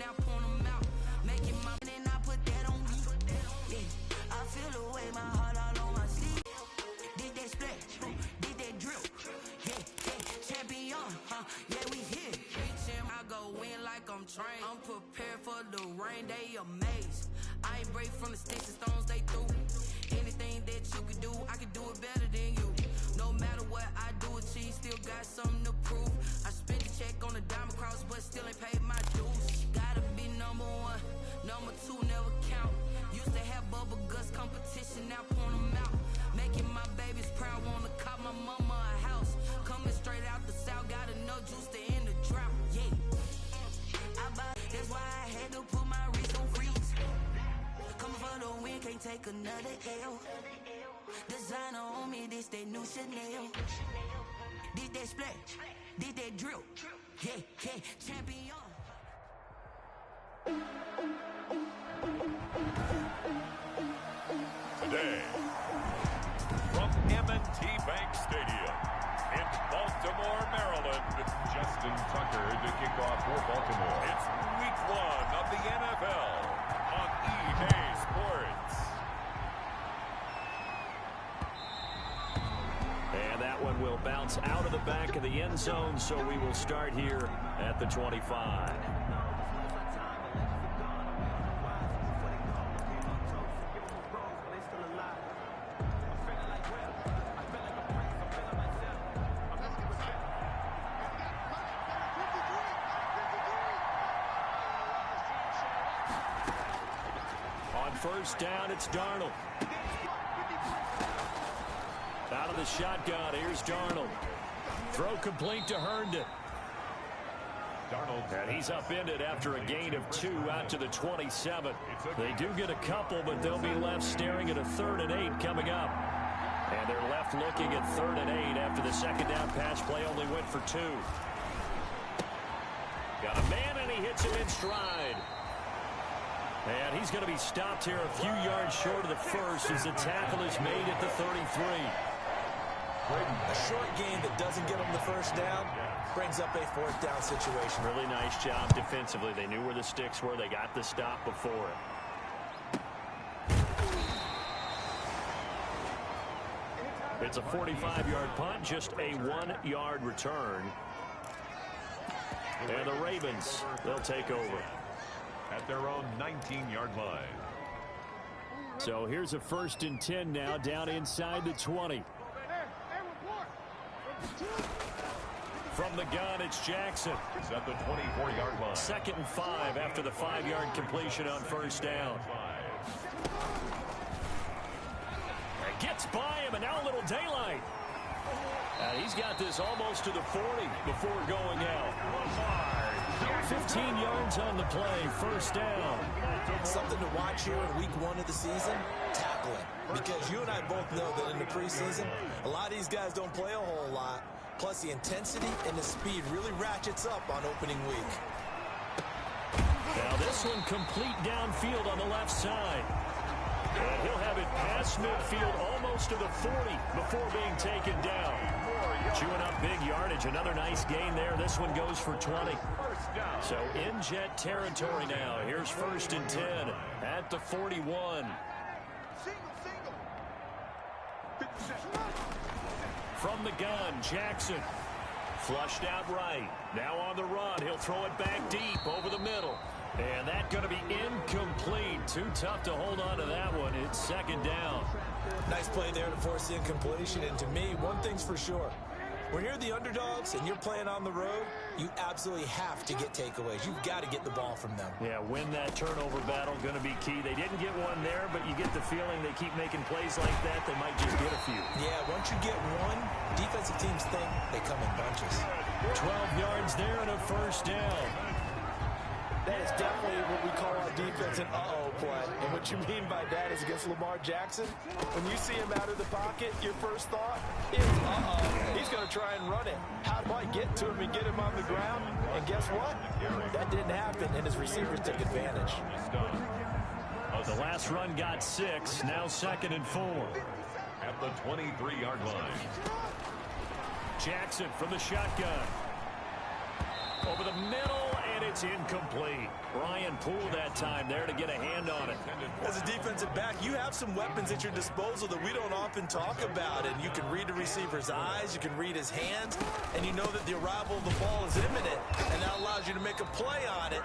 now point them out. Making my money and I put that on me. Yeah, I feel the way, my heart all on my sleeve. Did that splash, did that drill. Yeah, champion, yeah, we here. I go in like I'm trained. I'm prepared for the rain, they amazed. I ain't break from the sticks and stones they threw. Anything that you could do, I could do it better than you. No matter what I do, achieve, still got something to prove. I spent the check on the diamond cross, but still ain't paid my dues. Gotta be number one, number two never count. Used to have bubble guts competition, now point them out. Making my babies proud, wanna cop my mama a house. Coming straight out the south, got enough juice to end the drought. Yeah, that's why I had to put my wrist on freeze. Coming for the win, can't take another L. Designer on me, this that new Chanel. Did that splash, did that drill. Yeah, champion. Today, from M&T Bank Stadium in Baltimore, Maryland, Justin Tucker to kick off for Baltimore. It's week 1 of the NFL on EA Sports. And that one will bounce out of the back of the end zone, so we will start here at the 25. First down, it's Darnold. Out of the shotgun, here's Darnold. Throw complete to Herndon. And he's upended after a gain of 2 out to the 27. They do get a couple, but they'll be left staring at a 3rd and 8 coming up. And they're left looking at 3rd and 8 after the second down pass play only went for 2. Got a man, and he hits him in stride. And he's going to be stopped here a few yards short of the first as the tackle is made at the 33. A short gain that doesn't get him the first down brings up a 4th down situation. Really nice job defensively. They knew where the sticks were. They got the stop before it. It's a 45-yard punt, just a 1-yard return. And the Ravens, they'll take over at their own 19-yard line. So here's a 1st and 10 now, down inside the 20. From the gun, it's Jackson. It's at the 24-yard line. 2nd and 5 after the 5-yard completion on first down. And gets by him, and now a little daylight. He's got this almost to the 40 before going out. 15 yards on the play, first down. Something to watch here in week 1 of the season, tackling. Because you and I both know that in the preseason, a lot of these guys don't play a whole lot. Plus, the intensity and the speed really ratchets up on opening week. Now this one complete downfield on the left side. And he'll have it past midfield almost to the 40 before being taken down. Chewing up big yardage. Another nice gain there. This one goes for 20. So in jet territory now. Here's 1st and 10 at the 41. From the gun, Jackson. Flushed out right. Now on the run. He'll throw it back deep over the middle. And that's going to be incomplete. Too tough to hold on to that one. It's 2nd down. Nice play there to force the incompletion. And to me, one thing's for sure. When you're the underdogs and you're playing on the road, you absolutely have to get takeaways. You've got to get the ball from them. Yeah, win that turnover battle, going to be key. They didn't get one there, but you get the feeling they keep making plays like that, they might just get a few. Yeah, once you get one, defensive teams think they come in bunches. 12 yards there and a first down. That is definitely what we call our defense an uh-oh play. And what you mean by that is against Lamar Jackson, when you see him out of the pocket, your first thought is, uh-oh, he's going to try and run it. How do I get to him and get him on the ground? And guess what? That didn't happen, and his receivers took advantage. The last run got 6, now 2nd and 4. At the 23-yard line. Jackson from the shotgun. Over the middle, and it's It's incomplete. Ryan Poole that time there to get a hand on it. As a defensive back, you have some weapons at your disposal that we don't often talk about. And you can read the receiver's eyes, you can read his hands, and you know that the arrival of the ball is imminent, and that allows you to make a play on it.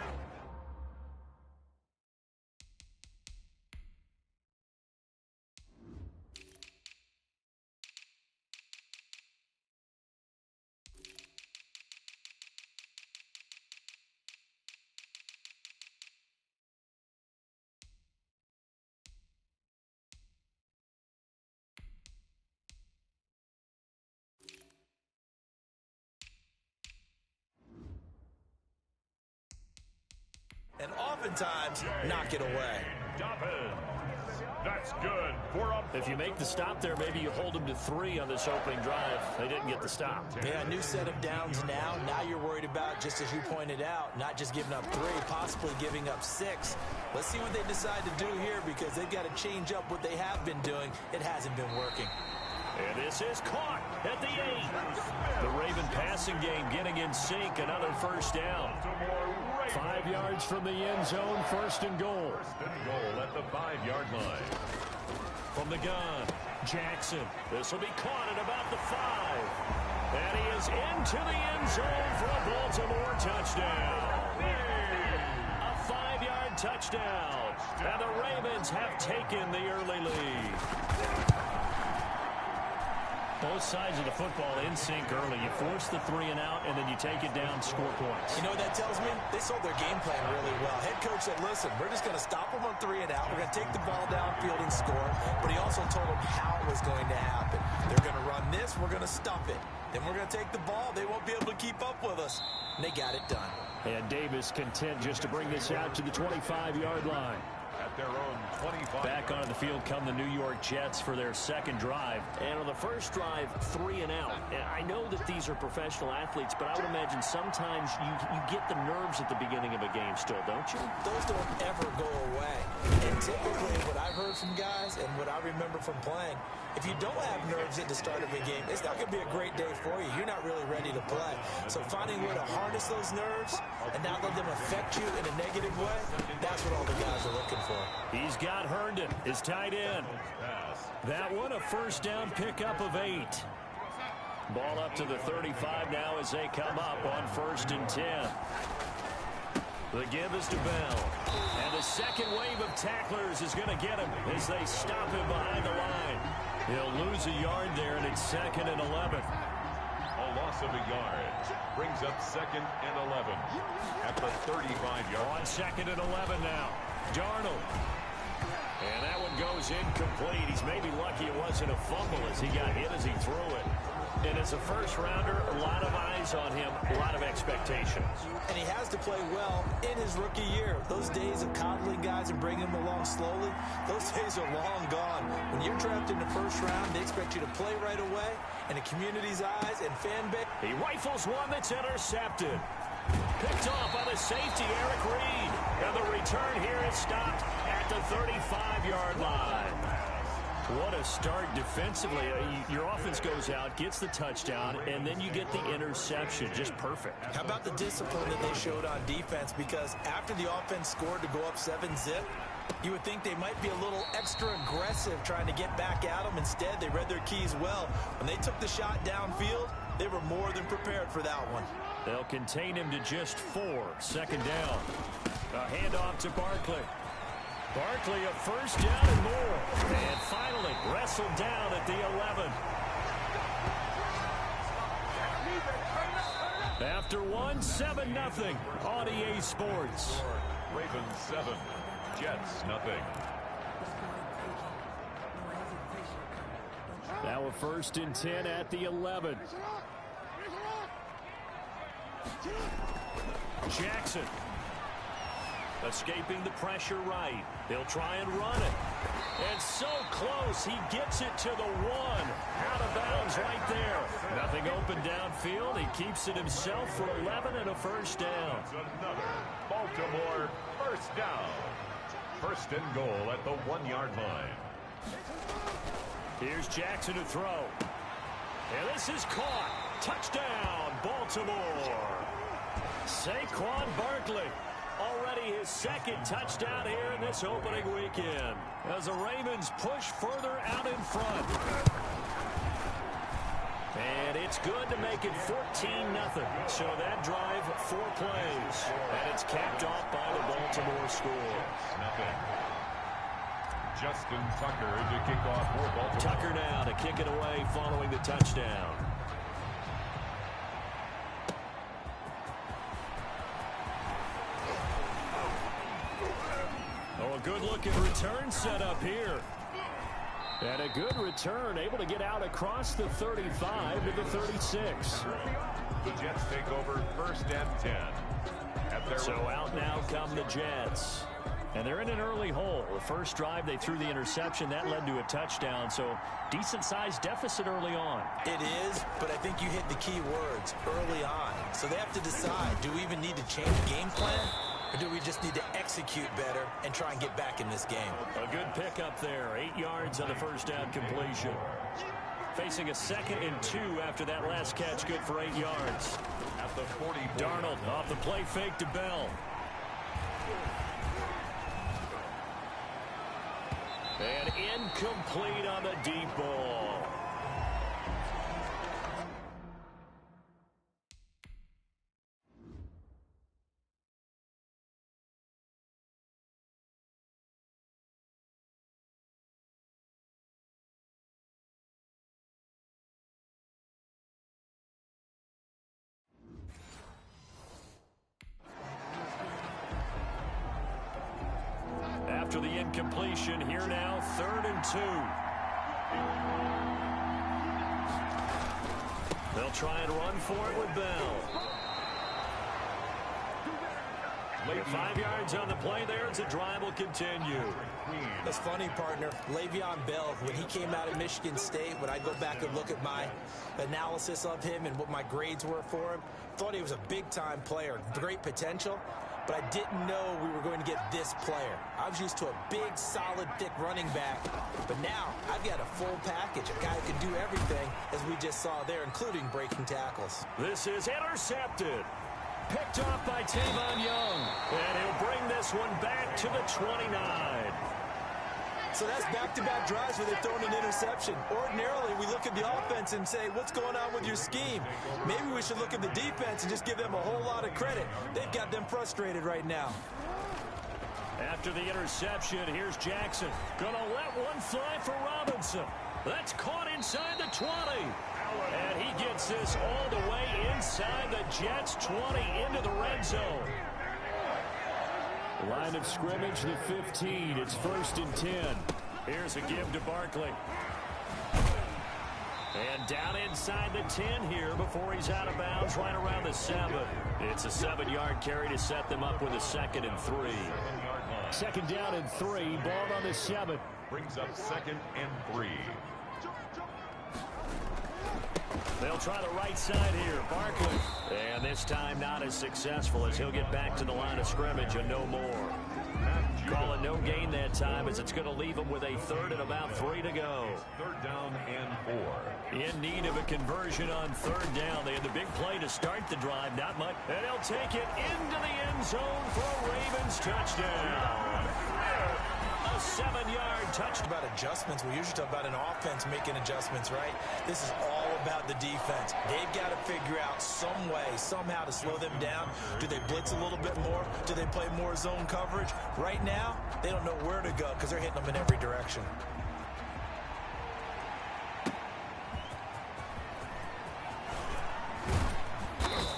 And oftentimes knock it away. That's good for a... If you make the stop there, maybe you hold them to 3 on this opening drive. They didn't get the stop. Yeah, new set of downs now. Now you're worried about, just as you pointed out, not just giving up 3, possibly giving up 6. Let's see what they decide to do here, because they've got to change up what they have been doing. It hasn't been working. And this is caught at the 8. The Raven passing game getting in sync. Another first down. 5 yards from the end zone, 1st and goal. 1st and goal at the 5-yard line. From the gun, Jackson. This will be caught at about the 5. And he is into the end zone for a Baltimore touchdown. A 5-yard touchdown. And the Ravens have taken the early lead. Both sides of the football in sync early. You force the 3 and out, and then you take it down, score points. You know what that tells me? They sold their game plan really well. Head coach said, listen, we're just going to stop them on 3 and out. We're going to take the ball downfield and score. But he also told them how it was going to happen. They're going to run this. We're going to stop it. Then we're going to take the ball. They won't be able to keep up with us. And they got it done. And Davis content just to bring this out to the 25-yard line. At their own 25. Back onto the field come the New York Jets for their second drive. And on the first drive, 3 and out. And I know that these are professional athletes, but I would imagine sometimes you get the nerves at the beginning of a game still, don't you? Those don't ever go away. And typically what I've heard from guys and what I remember from playing, if you don't have nerves at the start of a game, it's not going to be a great day for you. You're not really ready to play. So finding a way to harness those nerves and not let them affect you in a negative way, that's what all the guys are looking for. He's got Herndon, his tight end. That one, a first down pickup of 8. Ball up to the 35 now as they come up on 1st and 10. The give is to Bell. And the second wave of tacklers is going to get him as they stop him behind the line. He'll lose a yard there, and it's 2nd and 11. A loss of a yard brings up 2nd and 11 at the 35-yard. On 2nd and 11 now. Darnold. And that one goes incomplete. He's maybe lucky it wasn't a fumble as he got hit as he threw it. And as a first-rounder, a lot of eyes on him, a lot of expectations. And he has to play well in his rookie year. Those days of coddling guys and bringing them along slowly, those days are long gone. When you're drafted in the first round, they expect you to play right away. And the community's eyes and fan base. He rifles one that's intercepted. Picked off by the safety, Eric Reed. And the return here is stopped at the 35-yard line. What a start defensively. Your offense goes out, gets the touchdown, and then you get the interception. Just perfect. How about the discipline that they showed on defense? Because after the offense scored to go up 7-zip, you would think they might be a little extra aggressive trying to get back at them. Instead, they read their keys well. When they took the shot downfield, they were more than prepared for that one. They'll contain him to just 4. 2nd down. A handoff to Barkley. Barkley, a first down and more. And finally wrestled down at the 11. After 1, 7-0 on EA Sports. Ravens 7, Jets nothing. Now a 1st and 10 at the 11. Jackson. Escaping the pressure right. He'll try and run it. And so close. He gets it to the 1. Out of bounds right there. Nothing open downfield. He keeps it himself for 11 and a first down. Another Baltimore first down. 1st and goal at the 1-yard line. Here's Jackson to throw. And this is caught. Touchdown, Baltimore. Saquon Barkley, already his second touchdown here in this opening weekend, as the Ravens push further out in front. And it's good to make it 14-0. So that drive, 4 plays. And it's capped off by the Baltimore score. Justin Tucker to kick off for Baltimore. Tucker now to kick it away following the touchdown. Oh, a good-looking return set up here. And a good return, able to get out across the 35 to the 36. The Jets take over 1st and 10. So out now come the Jets. And they're in an early hole. The first drive, they threw the interception. That led to a touchdown. So decent-sized deficit early on. It is, but I think you hit the key words, early on. So they have to decide, do we even need to change game plan? Or do we just need to execute better and try and get back in this game? A good pickup there. 8 yards on the first down completion. Facing a 2nd and 2 after that last catch. Good for 8 yards. At the 40. Darnold off the play fake to Bell. And incomplete on the deep ball. After the incompletion, here now, 3rd and 2. They'll try and run for it with Bell. 5 yards on the play there as the drive will continue. That's funny, partner. Le'Veon Bell, when he came out of Michigan State, when I go back and look at my analysis of him and what my grades were for him, thought he was a big-time player, great potential. But I didn't know we were going to get this player. I was used to a big, solid, thick running back. But now I've got a full package, a guy who can do everything, as we just saw there, including breaking tackles. This is intercepted. Picked off by Tavon Young. And he'll bring this one back to the 29. So that's back-to-back drives where they've thrown an interception. Ordinarily, we look at the offense and say, what's going on with your scheme? Maybe we should look at the defense and just give them a whole lot of credit. They've got them frustrated right now. After the interception, here's Jackson. Gonna let one fly for Robinson. That's caught inside the 20. And he gets this all the way inside the Jets' 20 into the red zone. Line of scrimmage, the 15. It's 1st and 10. Here's a give to Barkley. And down inside the 10 here before he's out of bounds right around the 7. It's a 7-yard carry to set them up with a 2nd and 3. 2nd down and 3. Ball on the 7. Brings up 2nd and 3. They'll try the right side here. Barkley. And this time not as successful as he'll get back to the line of scrimmage and no more. Call it no gain that time as it's going to leave him with a 3rd and about 3 to go. 3rd down and 4. In need of a conversion on 3rd down. They had the big play to start the drive. Not much. And he'll take it into the end zone for a Ravens touchdown. A 7-yard touchdown. About adjustments, we usually talk about an offense making adjustments, right? This is all about the defense. They've got to figure out some way, somehow to slow them down. Do they blitz a little bit more? Do they play more zone coverage? Right now, they don't know where to go because they're hitting them in every direction.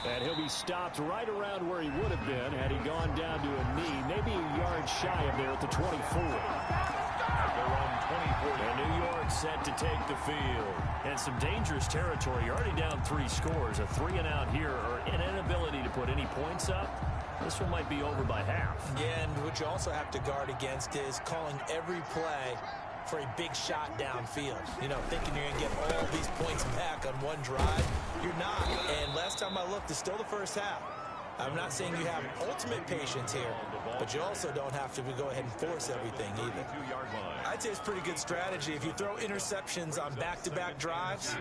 And he'll be stopped right around where he would have been had he gone down to a knee, maybe a yard shy of there at the 24. They're on 24. And New York set to take the field. And some dangerous territory. You're already down 3 scores. A 3-and-out here, or an inability to put any points up. This one might be over by half. Yeah, and what you also have to guard against is calling every play for a big shot downfield. You know, thinking you're going to get all these points back on one drive. You're not. And last time I looked, it's still the first half. I'm not saying you have ultimate patience here, but you also don't have to go ahead and force everything either. I'd say it's pretty good strategy. If you throw interceptions on back-to-back drives,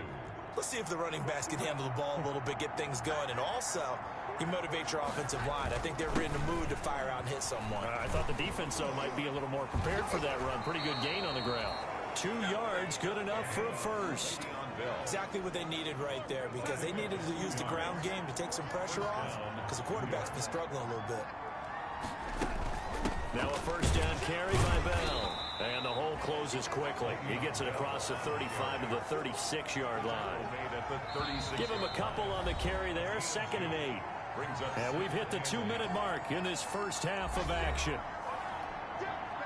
let's see if the running backs can handle the ball a little bit, get things going. And also, He motivates your offensive line. I think they're in the mood to fire out and hit someone. I thought the defense, though, might be a little more prepared for that run. Pretty good gain on the ground. 2 yards, good enough for a first. Exactly what they needed right there, because they needed to use the ground game to take some pressure off, because the quarterback's been struggling a little bit. Now a first down carry by Bell. And the hole closes quickly. He gets it across the 35 to the 36-yard line. Give him a couple on the carry there. 2nd and 8. And we've hit the 2-minute mark in this first half of action.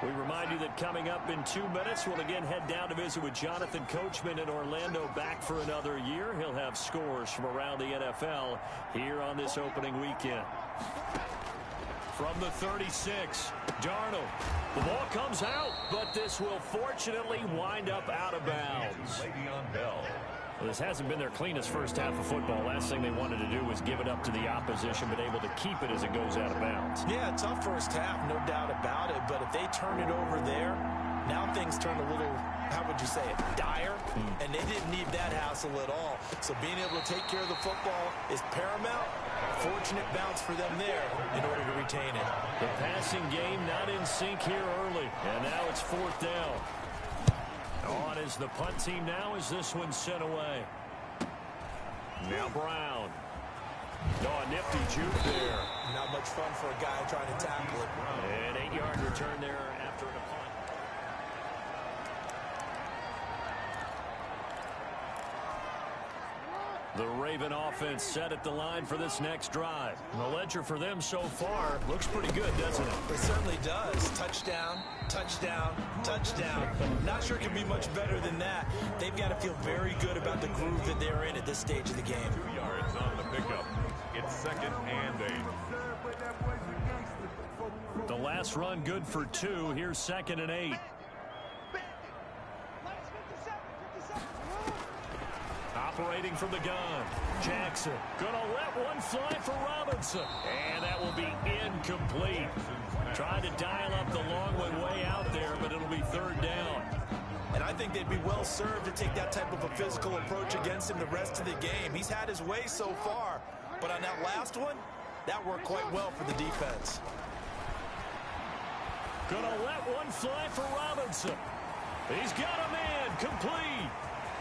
We remind you that coming up in 2 minutes, we'll again head down to visit with Jonathan Coachman in Orlando, back for another year. He'll have scores from around the NFL here on this opening weekend. From the 36, Darnold. The ball comes out, but this will fortunately wind up out of bounds. Well, this hasn't been their cleanest first half of football. Last thing they wanted to do was give it up to the opposition, but able to keep it as it goes out of bounds. Yeah, tough first half, no doubt about it. But if they turn it over there, now things turn a little, how would you say it, dire. And they didn't need that hassle at all. So being able to take care of the football is paramount. Fortunate bounce for them there in order to retain it. The passing game not in sync here early. And now it's 4th down. On is the punt team now as this one's sent away. Now Brown. Oh, a nifty juke there. Not much fun for a guy trying to tackle it. An 8-yard return there after a punt. The Raven offense set at the line for this next drive. The ledger for them so far looks pretty good, doesn't it? It certainly does. Touchdown, touchdown, touchdown. Not sure it can be much better than that. They've got to feel very good about the groove that they're in at this stage of the game. 2 yards on the pickup. It's 2nd and 8. The last run good for 2. Here's 2nd and 8. Operating from the gun. Jackson gonna let one fly for Robinson. And that will be incomplete. Trying to dial up the long one way out there, but it'll be 3rd down. And I think they'd be well served to take that type of a physical approach against him the rest of the game. He's had his way so far. But on that last one, that worked quite well for the defense. Gonna let one fly for Robinson. He's got a man complete.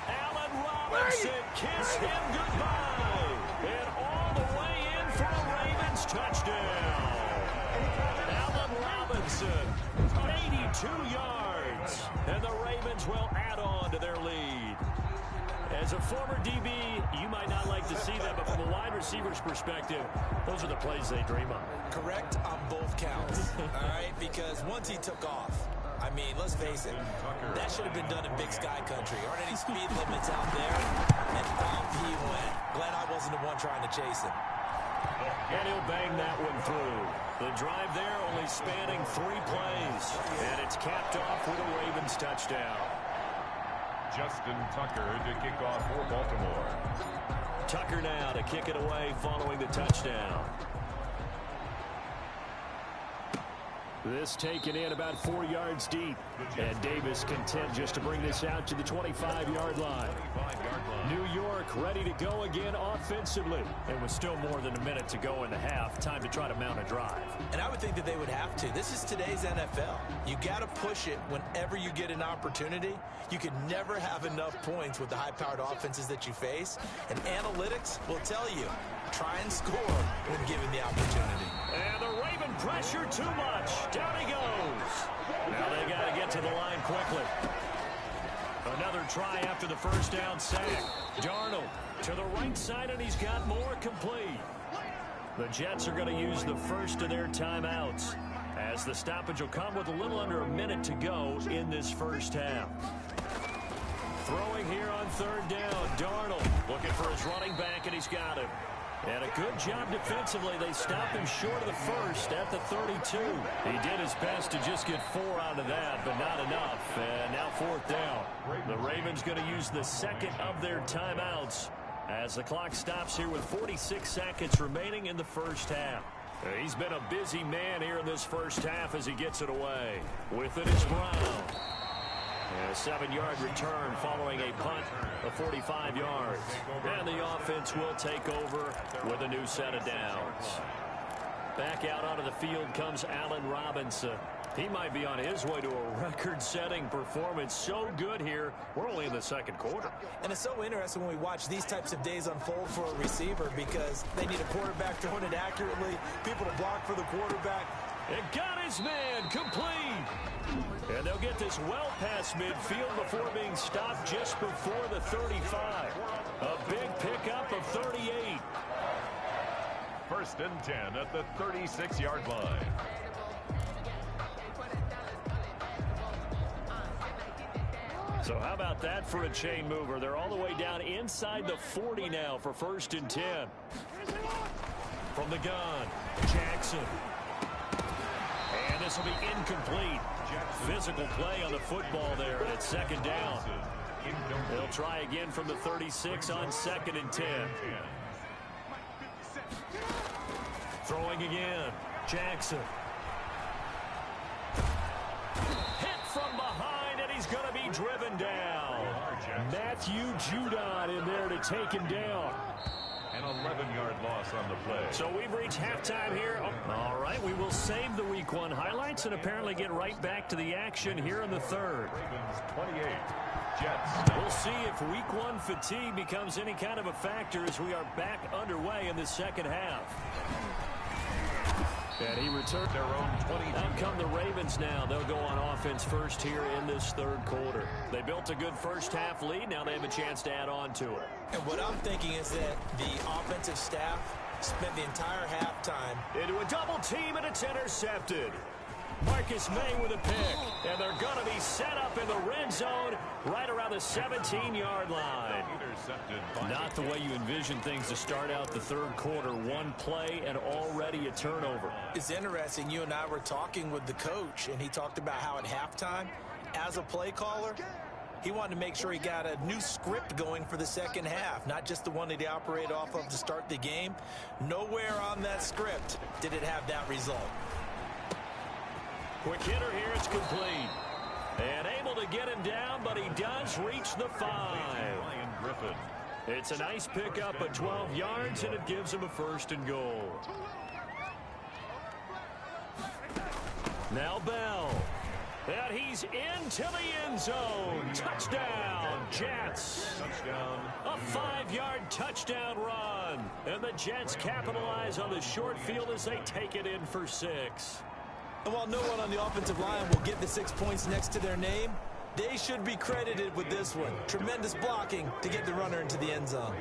Allen Robinson, kiss him goodbye. And all the way in for a Ravens touchdown. Allen Robinson, 82 yards. And the Ravens will add on to their lead. As a former DB, you might not like to see that, but from a wide receiver's perspective, those are the plays they dream of. Correct on both counts, all right? Because once he took off, I mean, let's face it, that should have been done in Big Sky Country. Aren't any speed limits out there? And off he went. Glad I wasn't the one trying to chase him. And he'll bang that one through. The drive there only spanning 3 plays. And it's capped off with a Ravens touchdown. Justin Tucker to kick off for Baltimore. Tucker now to kick it away following the touchdown. This taken in about 4 yards deep. And Davis content just to bring this out to the 25-yard line. New York ready to go again offensively. And with still more than a minute to go in the half, time to try to mount a drive. And I would think that they would have to. This is today's NFL. You got to push it whenever you get an opportunity. You can never have enough points with the high-powered offenses that you face. And analytics will tell you, try and score when given the opportunity. And the Raven pressure too much. Down he goes. Now they got to get to the line quickly. Another try after the first down sack. Darnold to the right side, and he's got more complete. The Jets are going to use the first of their timeouts, as the stoppage will come with a little under a minute to go in this first half. Throwing here on 3rd down. Darnold looking for his running back, and he's got him. And a good job defensively. They stopped him short of the first at the 32. He did his best to just get 4 out of that, but not enough. And now 4th down. The Ravens going to use the second of their timeouts as the clock stops here with 46 seconds remaining in the first half. He's been a busy man here in this first half as he gets it away. With it is Brown. And a 7-yard return following a punt of 45 yards. And the offense will take over with a new set of downs. Back out onto the field comes Allen Robinson. He might be on his way to a record-setting performance. So good here. We're only in the second quarter. And it's so interesting when we watch these types of days unfold for a receiver because they need a quarterback throwing it accurately, people to block for the quarterback. And got his man complete. And they'll get this well past midfield before being stopped just before the 35. A big pickup of 38. 1st and 10 at the 36-yard line. So how about that for a chain mover? They're all the way down inside the 40 now for 1st and 10. From the gun, Jackson. And this will be incomplete. Physical play on the football there, and it's 2nd down. They'll try again from the 36 on 2nd and 10. Throwing again, Jackson. Hit from behind, and he's going to be driven down. Matthew Judon in there to take him down. An 11-yard loss on the play. So we've reached halftime here. All right, we will save the Week 1 highlights and apparently get right back to the action here in the 3rd. Ravens 28, Jets. We'll see if Week 1 fatigue becomes any kind of a factor as we are back underway in the second half. And he returned Their own 20. Out come the Ravens now. They'll go on offense first here in this 3rd quarter. They built a good first half lead. Now they have a chance to add on to it. And what I'm thinking is that the offensive staff spent the entire halftime Into a double team, and it's intercepted. Marcus May with a pick. And they're going to be set up in the red zone right around the 17-yard line. Not the way you envision things to start out the 3rd quarter. One play and already a turnover. It's interesting. You and I were talking with the coach, and he talked about how at halftime, as a play caller, he wanted to make sure he got a new script going for the second half, not just the one that he operated off of to start the game. Nowhere on that script did it have that result. Quick hitter here, it's complete. And able to get him down, but he does reach the 5. Ryan Griffin. It's a nice pickup of 12 yards, and it gives him a 1st and goal. Now Bell. And he's into the end zone. Touchdown, Jets. Touchdown. A 5-yard touchdown run. And the Jets capitalize on the short field as they take it in for 6. And while no one on the offensive line will get the 6 points next to their name, they should be credited with this one. Tremendous blocking to get the runner into the end zone.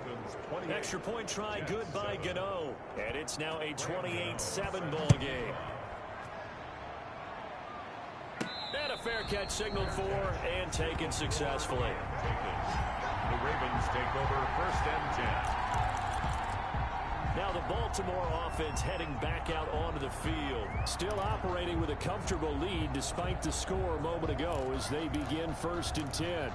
Extra point try, good by Gano. And it's now a 28-7 ball game. And a fair catch signaled for and taken successfully. The Ravens take over 1st and 10. Now the Baltimore offense heading back out onto the field. Still operating with a comfortable lead despite the score a moment ago as they begin 1st and 10.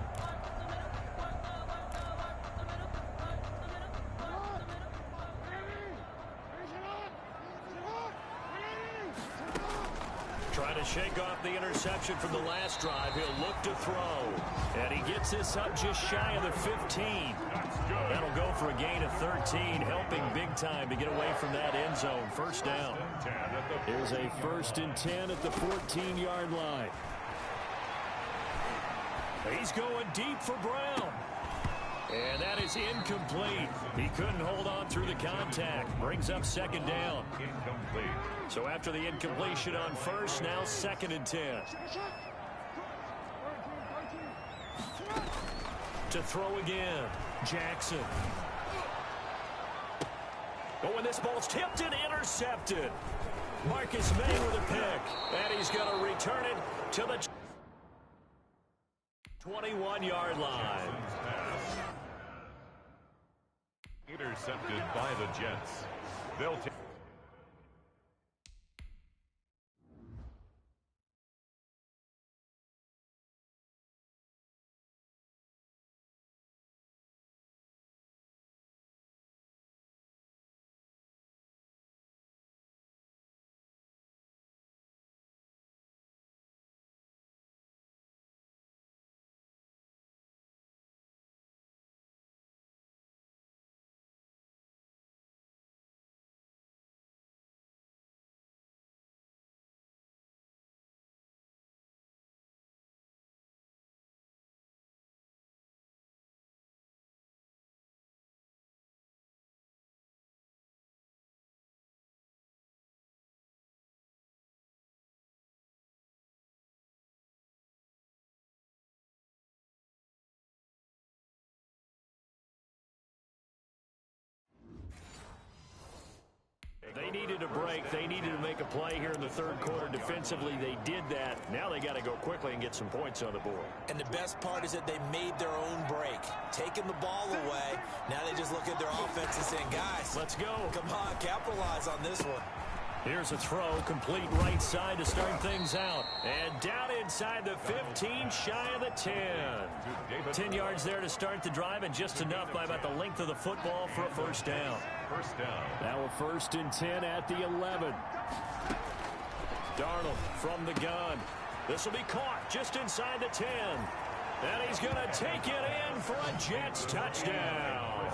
Trying to shake off the interception from the last drive. He'll look to throw. And he gets this up just shy of the 15. That'll go for a gain of 13, helping big time to get away from that end zone. 1st down. Here's a 1st and 10 at the 14-yard line. He's going deep for Brown. And that is incomplete. He couldn't hold on through the contact. Brings up 2nd down. Incomplete. So after the incompletion on 1st, now 2nd and 10. To throw again, Jackson. Oh, and this ball's tipped and intercepted. Marcus May with a pick. And he's going to return it to the 21-yard line. Intercepted by the Jets. They'll take They needed a break. They needed to make a play here in the third quarter. Defensively, they did that. Now they got to go quickly and get some points on the board. And the best part is that they made their own break. Taking the ball away. Now they just look at their offense and saying, guys, let's go. Come on, capitalize on this one. Here's a throw, complete right side to start things out. And down inside the 15, shy of the 10. 10 yards there to start the drive, and just enough by about the length of the football for a first down. First down. Now a 1st and 10 at the 11. Darnold from the gun. This will be caught just inside the 10. And he's going to take it in for a Jets touchdown.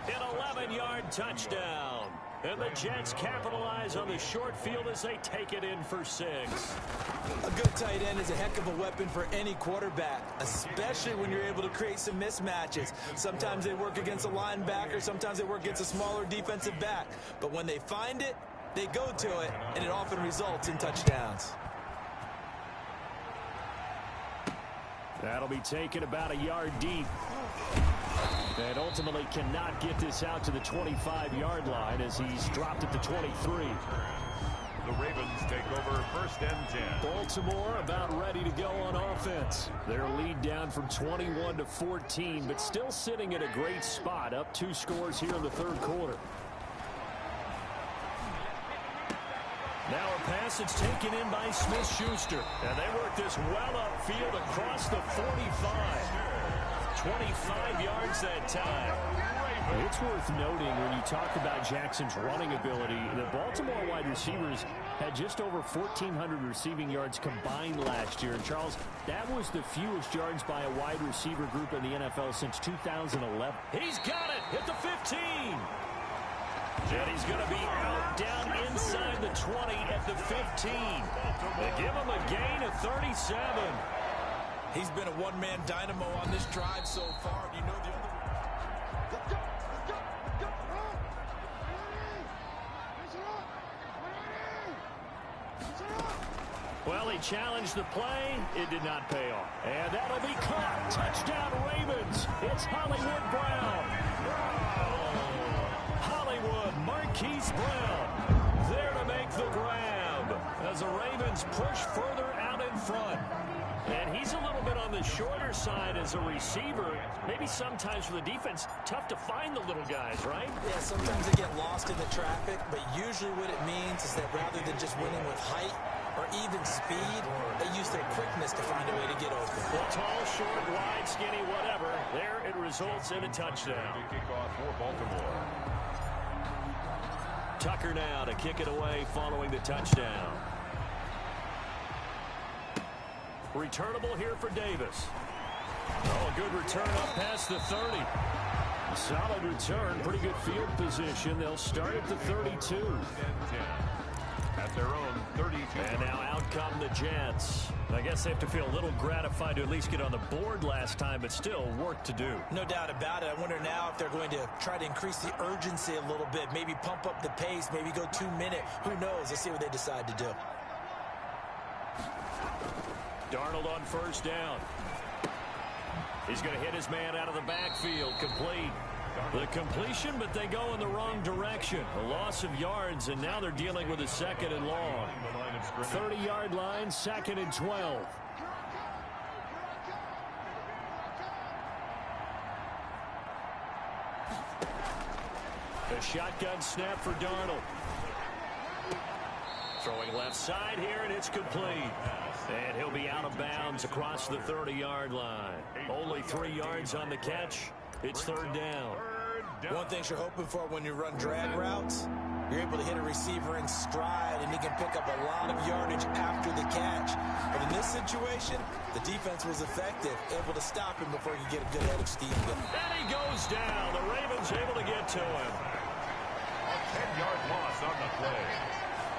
An 11-yard touchdown. And the Jets capitalize on the short field as they take it in for 6. A good tight end is a heck of a weapon for any quarterback, especially when you're able to create some mismatches. Sometimes they work against a linebacker, sometimes they work against a smaller defensive back. But when they find it, they go to it, and it often results in touchdowns. That'll be taken about a yard deep. And ultimately cannot get this out to the 25-yard line as he's dropped at the 23. The Ravens take over 1st and 10. Baltimore about ready to go on offense. Their lead down from 21 to 14, but still sitting at a great spot, up 2 scores here in the third quarter. Now a pass that's taken in by Smith-Schuster. And they work this well upfield across the 45. 25 yards that time. It's worth noting when you talk about Jackson's running ability, the Baltimore wide receivers had just over 1,400 receiving yards combined last year. And Charles, that was the fewest yards by a wide receiver group in the NFL since 2011. He's got it at the 15. And he's going to be out down inside the 20 at the 15. They give him a gain of 37. He's been a one-man dynamo on this drive so far. You know the other... Well, he challenged the play. It did not pay off. And that'll be caught. Touchdown, Ravens. It's Hollywood Brown. Hollywood, Marquise Brown there to make the grab as the Ravens push further out in front. And he's a little bit on the shorter side as a receiver. Maybe sometimes for the defense, tough to find the little guys, right? Yeah, sometimes they get lost in the traffic, but usually what it means is that rather than just winning with height or even speed, they use their quickness to find a way to get open. Well, tall, short, wide, skinny, whatever. There it results in a touchdown. Kickoff for Baltimore. Tucker now to kick it away following the touchdown. Returnable here for Davis. Oh, a good return up past the 30. Solid return, pretty good field position. They'll start at the 32. At their own 32. And now out come the Jets. I guess they have to feel a little gratified to at least get on the board last time, but still work to do. No doubt about it. I wonder now if they're going to try to increase the urgency a little bit, maybe pump up the pace, maybe go 2-minute. Who knows? Let's see what they decide to do. Darnold on first down. He's going to hit his man out of the backfield. Complete. The completion, but they go in the wrong direction. A loss of yards, and now they're dealing with a 2nd and long. 30-yard line, 2nd and 12. A shotgun snap for Darnold. Throwing left side here, and it's complete. And he'll be out of bounds across the 30-yard line. Only 3 yards on the catch. It's 3rd down. One thing you're hoping for when you run drag routes, you're able to hit a receiver in stride, and he can pick up a lot of yardage after the catch. But in this situation, the defense was effective, able to stop him before he could get a good head of steam. And he goes down. The Ravens able to get to him. A 10-yard loss on the play.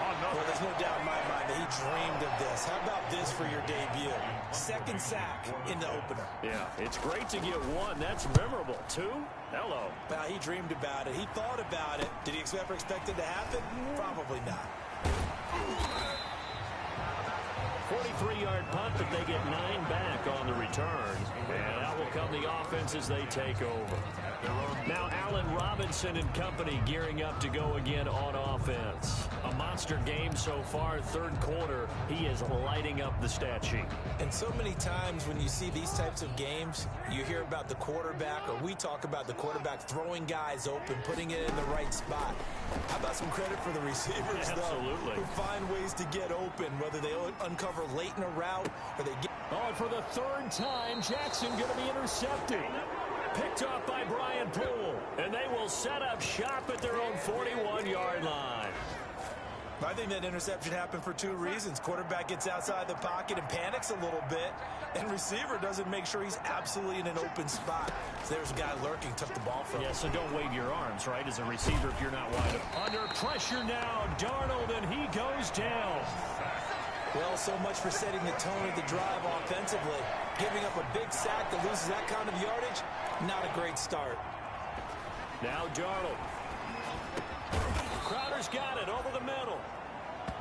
Well, there's no doubt in my mind that he dreamed of this. How about this for your debut? 2nd sack in the opener. Yeah, it's great to get 1. That's memorable. 2? Hello. Well, he dreamed about it. He thought about it. Did he ever expect it to happen? Probably not. 43-yard punt, but they get 9 back on the return. And out will come the offense as they take over. Now Allen Robinson and company gearing up to go again on offense. A monster game so far, third quarter. He is lighting up the stat sheet. And so many times when you see these types of games, you hear about the quarterback, or we talk about the quarterback throwing guys open, putting it in the right spot. How about some credit for the receivers, Absolutely. though, who find ways to get open, whether they uncover late in a route or they get... Oh, and for the third time, Jackson going to be intercepted. Picked off by Brian Poole, and they will set up shop at their own 41-yard line. I think that interception happened for two reasons. Quarterback gets outside the pocket and panics a little bit, and receiver doesn't make sure he's absolutely in an open spot. So there's a guy lurking, took the ball from him. Yeah, so don't wave your arms, right, as a receiver if you're not wide open. Under pressure now, Darnold, and he goes down. Well, so much for setting the tone of the drive offensively. Giving up a big sack that loses that kind of yardage, not a great start. Now Darnold. Crowder's got it over the middle.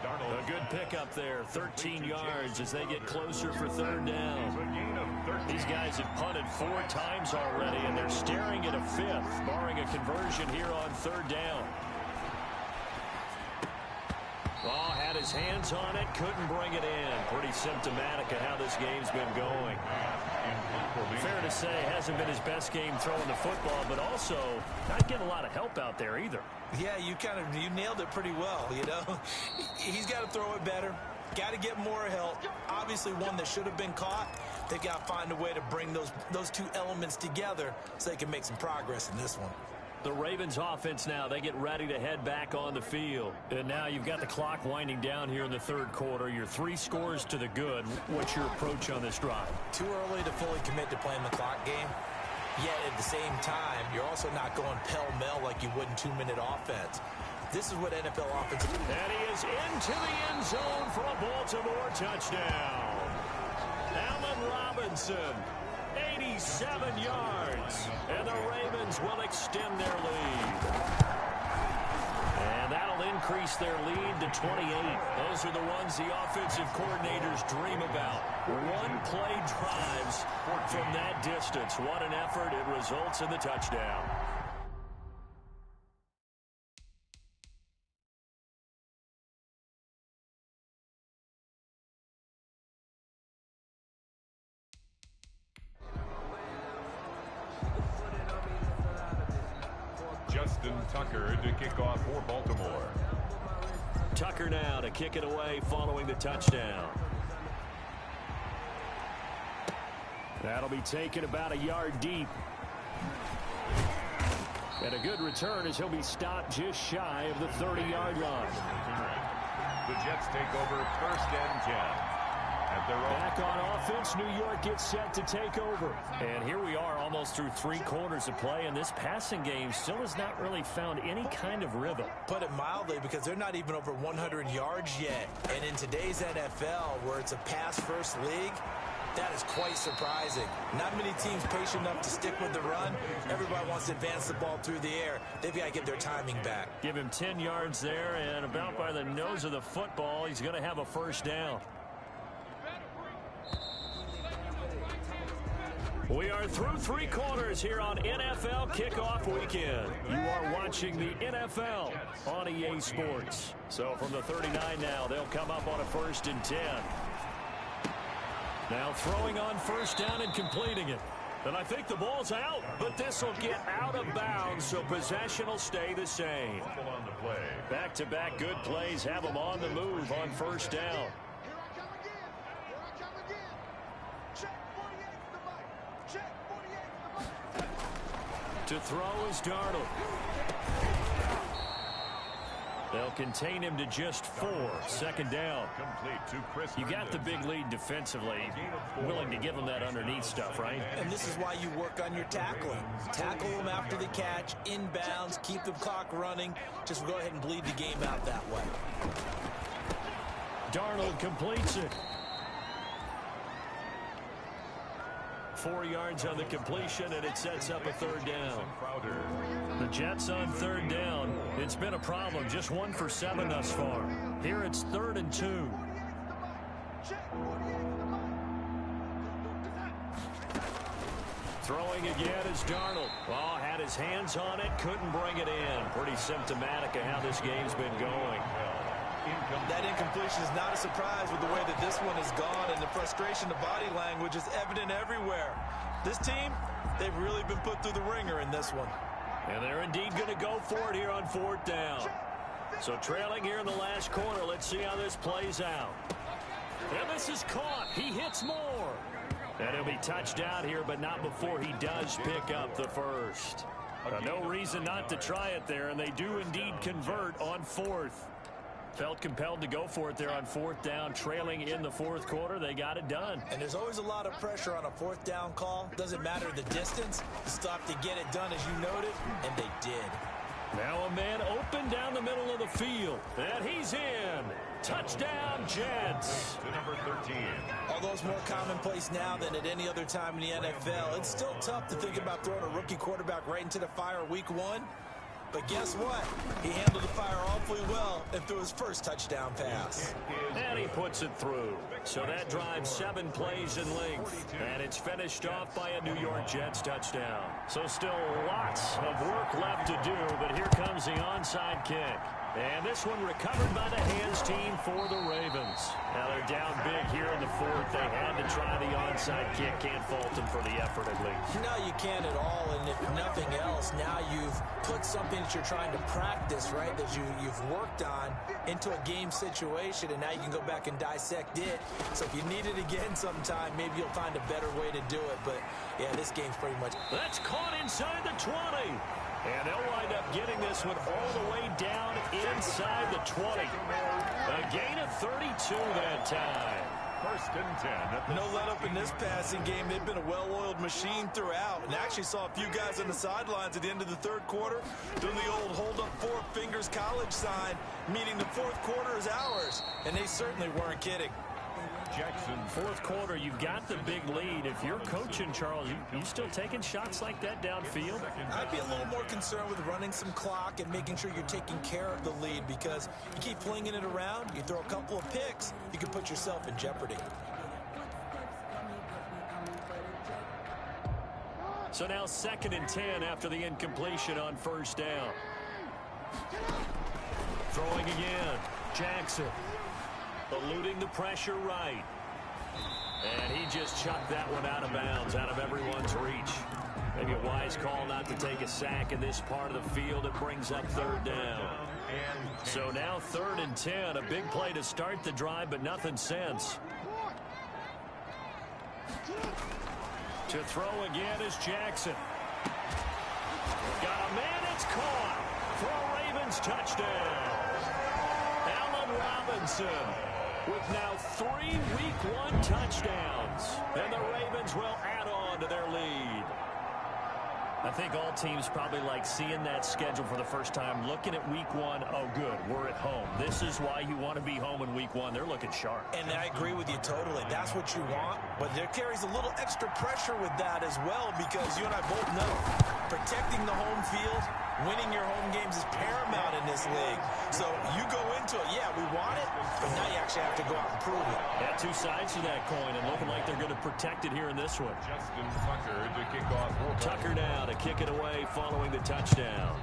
Darnold. A good pickup there, 13 yards as they get closer for third down. These guys have punted 4 times already, and they're staring at a fifth, barring a conversion here on third down. Oh, had his hands on it, couldn't bring it in. Pretty symptomatic of how this game's been going. Fair to say, hasn't been his best game throwing the football, but also not getting a lot of help out there either. Yeah, you nailed it pretty well, you know. He's got to throw it better. Got to get more help. Obviously one that should have been caught. They got to find a way to bring those two elements together so they can make some progress in this one. The Ravens offense now, they get ready to head back on the field. And now you've got the clock winding down here in the third quarter. You're 3 scores to the good. What's your approach on this drive? Too early to fully commit to playing the clock game. Yet at the same time, you're also not going pell-mell like you would in 2-minute offense. This is what NFL offense is. And he is into the end zone for a Baltimore touchdown. Allen Robinson, 87 yards. And the Ravens will extend their lead. And that'll increase their lead to 28. Those are the ones the offensive coordinators dream about. One-play drives from that distance. What an effort. It results in the touchdown. Justin Tucker to kick off for Baltimore. Tucker now to kick it away following the touchdown. That'll be taken about a yard deep. And a good return as he'll be stopped just shy of the 30-yard line. The Jets take over first and 10. Back on offense, New York gets set to take over. And here we are almost through 3 quarters of play, and this passing game still has not really found any kind of rhythm. Put it mildly, because they're not even over 100 yards yet. And in today's NFL, where it's a pass-first league, that is quite surprising. Not many teams patient enough to stick with the run. Everybody wants to advance the ball through the air. They've got to get their timing back. Give him 10 yards there, and about by the nose of the football, he's going to have a first down. We are through 3 quarters here on NFL Kickoff Weekend. You are watching the NFL on EA Sports. So from the 39 now, they'll come up on a first and 10. Now throwing on first down and completing it. And I think the ball's out, but this will get out of bounds, so possession will stay the same. Back-to-back good plays have them on the move on first down. To throw is Darnold. They'll contain him to just 4. Second down. You got the big lead defensively. Willing to give him that underneath stuff, right? And this is why you work on your tackling. Tackle them after the catch, inbounds, keep the clock running. Just go ahead and bleed the game out that way. Darnold completes it. 4 yards on the completion, and it sets up a third down. The Jets on third down. It's been a problem. Just 1 for 7 thus far. Here it's 3rd and 2. Throwing again is Darnold. Oh, had his hands on it, couldn't bring it in. Pretty symptomatic of how this game's been going. That incompletion is not a surprise with the way that this one has gone, and the frustration, the body language is evident everywhere. This team, they've really been put through the ringer in this one. And they're indeed going to go for it here on 4th down. So trailing here in the last quarter, let's see how this plays out. And this is caught. He hits more. And he'll be touched out here, but not before he does pick up the first. No reason not to try it there, and they do indeed convert on 4th. Felt compelled to go for it there on 4th down, trailing in the 4th quarter. They got it done. And there's always a lot of pressure on a 4th down call. Doesn't matter the distance. Stop to get it done, as you noted, and they did. Now a man open down the middle of the field, and he's in. Touchdown, Jets. To number 13. Although it's more commonplace now than at any other time in the NFL, it's still tough to think about throwing a rookie quarterback right into the fire week 1. But guess what? He handled the fire awfully well and threw his first touchdown pass. And he puts it through. So that drives 7 plays in length. And it's finished off by a New York Jets touchdown. So still lots of work left to do, but here comes the onside kick. And this one recovered by the hands team for the Ravens. Now they're down big here in the 4th. They had to try the onside kick. Can't fault them for the effort at least. No, you can't at all. And if nothing else, now you've put something that you're trying to practice, right, that you've worked on into a game situation, and now you can go back and dissect it. So if you need it again sometime, maybe you'll find a better way to do it. But, yeah, this game's pretty much... That's caught inside the 20. And they'll wind up getting this one all the way down inside the 20. A gain of 32 that time. 1st and 10. No let up in this passing game. They've been a well-oiled machine throughout, and actually saw a few guys on the sidelines at the end of the 3rd quarter doing the old hold up 4 fingers college sign, meaning the 4th quarter is ours, and they certainly weren't kidding. Jackson. 4th quarter, you've got the big lead. If you're coaching, Charles, you still taking shots like that downfield? I'd be a little more concerned with running some clock and making sure you're taking care of the lead, because you keep flinging it around, you throw a couple of picks, you can put yourself in jeopardy. So now 2nd and 10 after the incompletion on 1st down. Throwing again. Jackson. Eluding the pressure right. And he just chucked that one out of bounds, out of everyone's reach. Maybe a wise call not to take a sack in this part of the field. It brings up 3rd down. So now 3rd and 10. A big play to start the drive, but nothing since. To throw again is Jackson. Got a man, it's caught. For a Ravens touchdown. Allen Robinson with now 3 Week 1 touchdowns. And the Ravens will add on to their lead. I think all teams probably like seeing that schedule for the first time, looking at Week 1. Oh, good, we're at home. This is why you want to be home in Week 1. They're looking sharp. And I agree with you totally. That's what you want. But there carries a little extra pressure with that as well, because you and I both know protecting the home field, winning your home games is paramount in this league. So you go into it, yeah, we want it, but now you actually have to go out and prove it. Yeah, 2 sides to that coin, and looking like they're going to protect it here in this one. Justin Tucker to kick off. Tucker now to kick it away following the touchdown.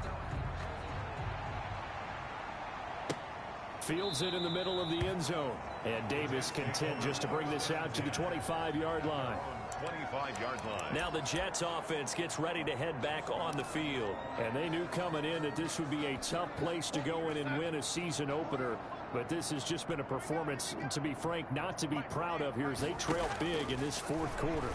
Fields it in the middle of the end zone. And Davis content just to bring this out to the 25-yard line. 25-yard line. Now the Jets offense gets ready to head back on the field. And they knew coming in that this would be a tough place to go in and win a season opener. But this has just been a performance, to be frank, not to be proud of here as they trail big in this 4th quarter.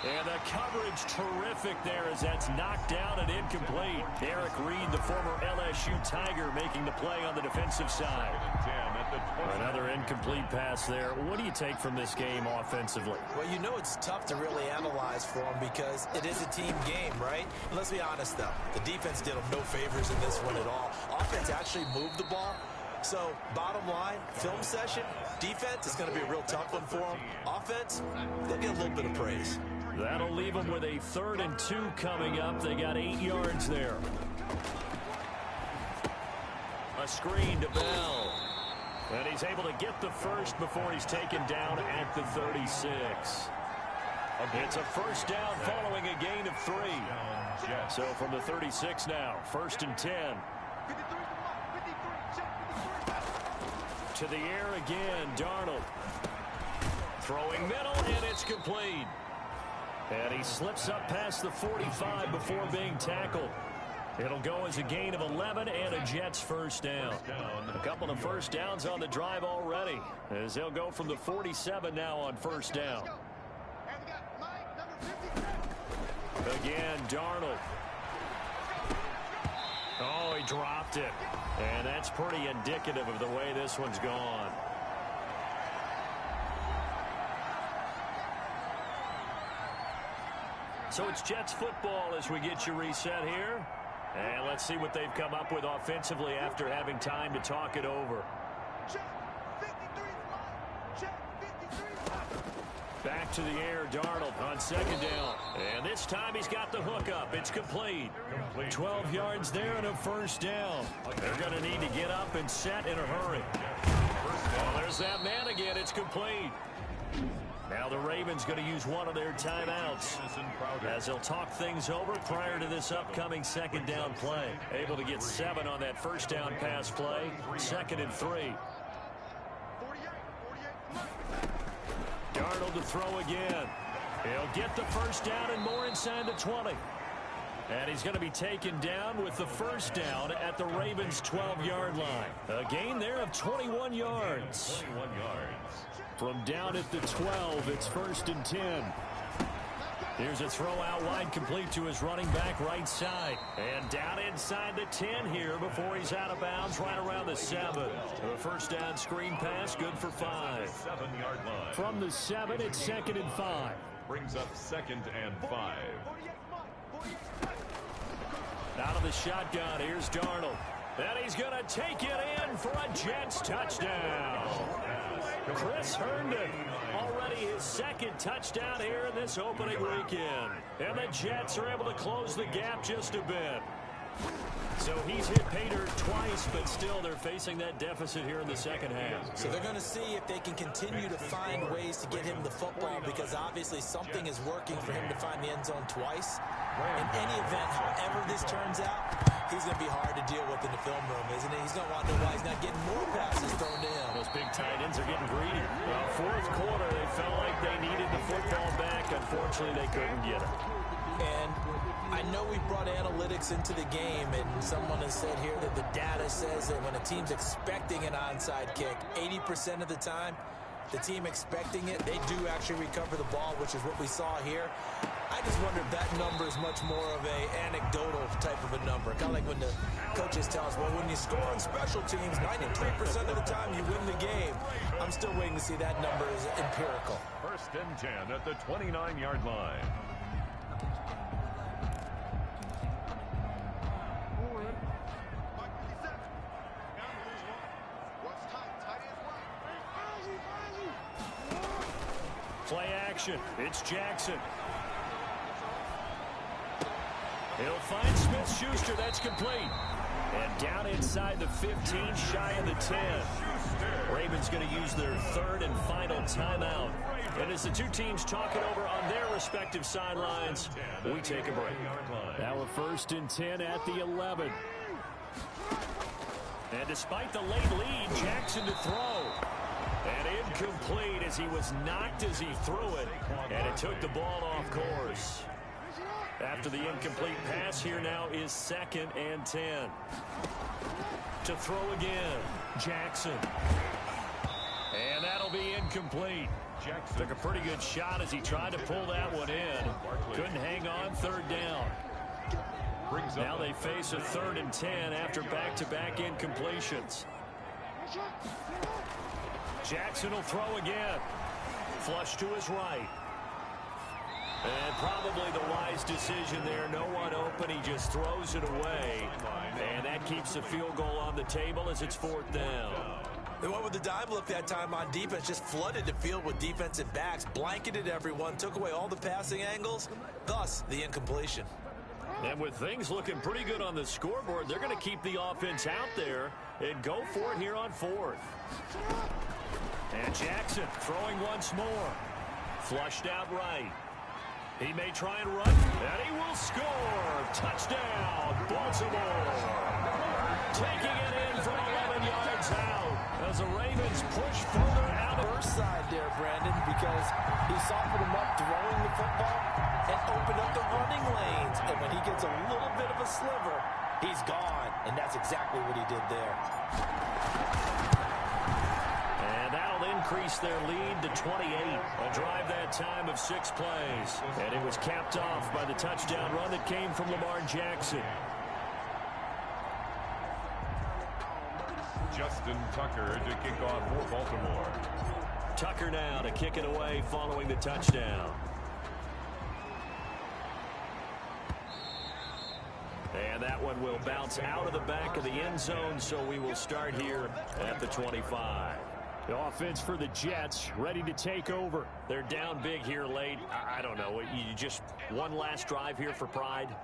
And the coverage terrific there as that's knocked down and incomplete. Eric Reed, the former LSU Tiger, making the play on the defensive side. Another incomplete pass there. What do you take from this game offensively? Well, you know it's tough to really analyze for them because it is a team game, right? And let's be honest, though. The defense did them no favors in this one at all. Offense actually moved the ball. So, bottom line, film session, defense is going to be a real tough one for them. Offense, they'll get a little bit of praise. That'll leave them with a 3rd and 2 coming up. They got 8 yards there. A screen to Bell. And he's able to get the first before he's taken down at the 36. It's a first down following a gain of 3. So from the 36 now, 1st and 10. To the air again, Darnold. Throwing middle, and it's complete. And he slips up past the 45 before being tackled. It'll go as a gain of 11 and a Jets first down. A couple of first downs on the drive already, as they'll go from the 47 now on first down. Again, Darnold. Oh, he dropped it. And that's pretty indicative of the way this one's gone. So it's Jets football as we get you reset here. And let's see what they've come up with offensively after having time to talk it over. Back to the air, Darnold on 2nd down. And this time he's got the hook up. It's complete. 12 yards there and a first down. They're going to need to get up and set in a hurry. Well, there's that man again. It's complete. Now the Ravens going to use one of their timeouts as they'll talk things over prior to this upcoming 2nd down play. Able to get 7 on that first down pass play. 2nd and 3. Darnold to throw again. He'll get the first down and more inside the 20. And he's going to be taken down with the first down at the Ravens' 12-yard line. A gain there of 21 yards. 21 yards. From down at the 12, it's 1st and 10. Here's a throw out wide, complete to his running back right side. And down inside the 10 here before he's out of bounds right around the 7. A first down screen pass, good for 5. 7-yard line. From the 7, it's 2nd and 5. Brings up 2nd and 5. Out of the shotgun, here's Darnold. And he's going to take it in for a Jets touchdown. Chris Herndon, already his 2nd touchdown here in this opening weekend. And the Jets are able to close the gap just a bit. So he's hit Pater twice, but still they're facing that deficit here in the second half. So they're going to see if they can continue to find ways to get him the football, because obviously something is working for him to find the end zone twice. In any event, however this turns out, he's going to be hard to deal with in the film room, isn't he? He's going to want to know why he's not getting more passes thrown to him. Those big tight ends are getting greedy. Well, 4th quarter, they felt like they needed the football back. Unfortunately, they couldn't get it. And I know we brought analytics into the game, and someone has said here that the data says that when a team's expecting an onside kick, 80% of the time, the team expecting it, they do actually recover the ball, which is what we saw here. I just wonder if that number is much more of a anecdotal type of a number. Kind of like when the coaches tell us, well, when you score on special teams, 93% of the time you win the game. I'm still waiting to see that number is empirical. 1st and 10 at the 29-yard line. Play action. It's Jackson. He'll find Smith-Schuster. That's complete. And down inside the 15, shy of the 10. Ravens going to use their 3rd and final timeout. And as the two teams talk it over on their respective sidelines, we take a break. Now a 1st and 10 at the 11. And despite the late lead, Jackson to throw. And incomplete as he was knocked as he threw it. And it took the ball off course. After the incomplete pass, here now is 2nd and 10. To throw again, Jackson. And that'll be incomplete. Jackson took a pretty good shot as he tried to pull that one in. Couldn't hang on, 3rd down. Now they face a 3rd and 10 after back-to-back incompletions. Jackson will throw again. Flush to his right. And probably the wise decision there. No one open. He just throws it away. And that keeps the field goal on the table as it's 4th down. They went with the dive look that time on defense, just flooded the field with defensive backs, blanketed everyone, took away all the passing angles, thus the incompletion. And with things looking pretty good on the scoreboard, they're going to keep the offense out there and go for it here on fourth. And Jackson throwing once more. Flushed out right. He may try and run, and he will score. Touchdown, Baltimore. Taking it in from 11 yards out as the Ravens push further out of First side there, Brandon, because he softened him up throwing the football and opened up the running lanes. And when he gets a little bit of a sliver, he's gone. And that's exactly what he did there. And that'll increase their lead to 28. A drive that time of 6 plays. And it was capped off by the touchdown run that came from Lamar Jackson. Justin Tucker to kick off for Baltimore. Tucker now to kick it away following the touchdown. And that one will bounce out of the back of the end zone, so we will start here at the 25. The offense for the Jets ready to take over. They're down big here late. I don't know. You just one last drive here for pride?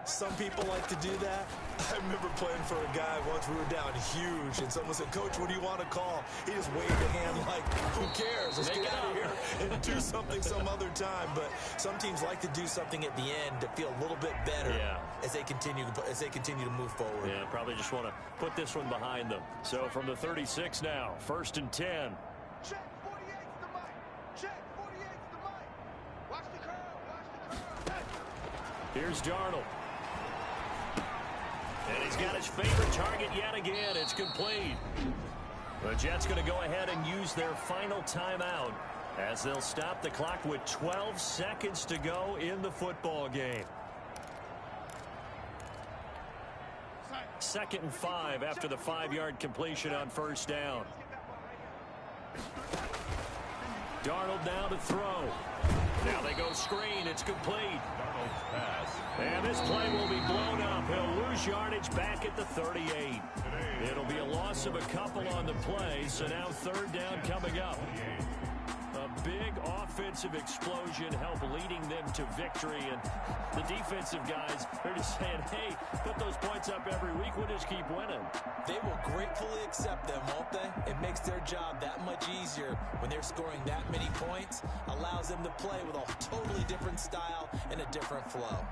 Some people like to do that. I remember playing for a guy once. We were down huge, and someone said, "Coach, what do you want to call?" He just waved a hand like, "Who cares? Let's get out of here and do something some other time." But some teams like to do something at the end to feel a little bit better as they continue to move forward. Yeah, probably just want to put this one behind them. So from the 36 now, 1st and 10. Check 48's the mic. Check 48's the mic. Watch the curve. Watch the curve. Here's Darnold. And he's got his favorite target yet again. It's complete. The Jets going to go ahead and use their final timeout as they'll stop the clock with 12 seconds to go in the football game. 2nd and 5 after the 5-yard completion on 1st down. Darnold now to throw. Now they go screen. It's complete. Darnold's pass. And this play will be blown up. He'll lose yardage back at the 38. It'll be a loss of a couple on the play, so now 3rd down coming up. A big offensive explosion helped leading them to victory, and the defensive guys, they're just saying, hey, put those points up every week, we'll just keep winning. They will gratefully accept them, won't they? It makes their job that much easier when they're scoring that many points, allows them to play with a totally different style and a different flow.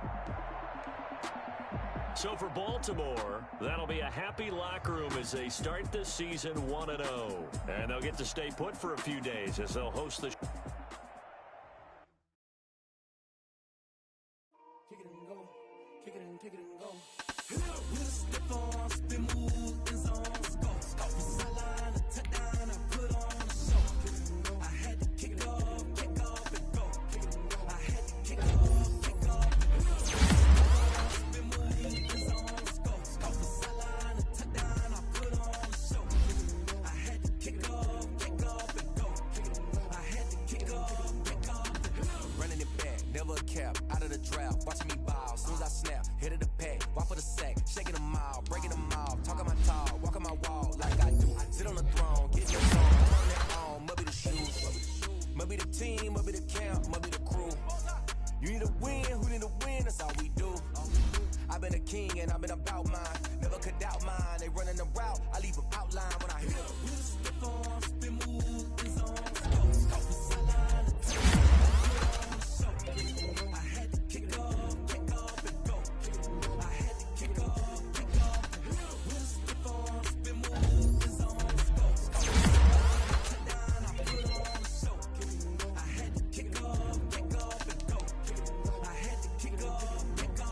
So for Baltimore, that'll be a happy locker room as they start this season 1-0. And they'll get to stay put for a few days as they'll host the... Kick it and go. Kick it and go. With a stiff arm, spin move, in zone, go. From the sideline, a touchdown, I put on a show. I had to kick off and go. I had to kick off and go. Spin move, in zone, go. From the sideline, a touchdown, I put on a show. I had to kick off and go. I had to kick off and go. Running it back, never a cap, out of the draft, watching me ball. Soon as I snap, hit of the pack, walk for the sack, shaking them all, breaking them all, talking my talk, walking my wall like I do. Sit on the throne, get your song, turn it on, must be the shoes, must be the team, must be the camp, must be the crew. You need to win, who need to win, that's all we do. I've been a king and I've been about mine, never could doubt mine. They running the route, I leave them outline when I hit them. With a stiff arm, spin move, in zone, go. Off the sideline, a touchdown, I had to kick off and go. I had to kick off and go. With a stiff arm, spin move, in zone, go. Touchdown, I put on a show. I had to kick off and go. I had to kick off and go.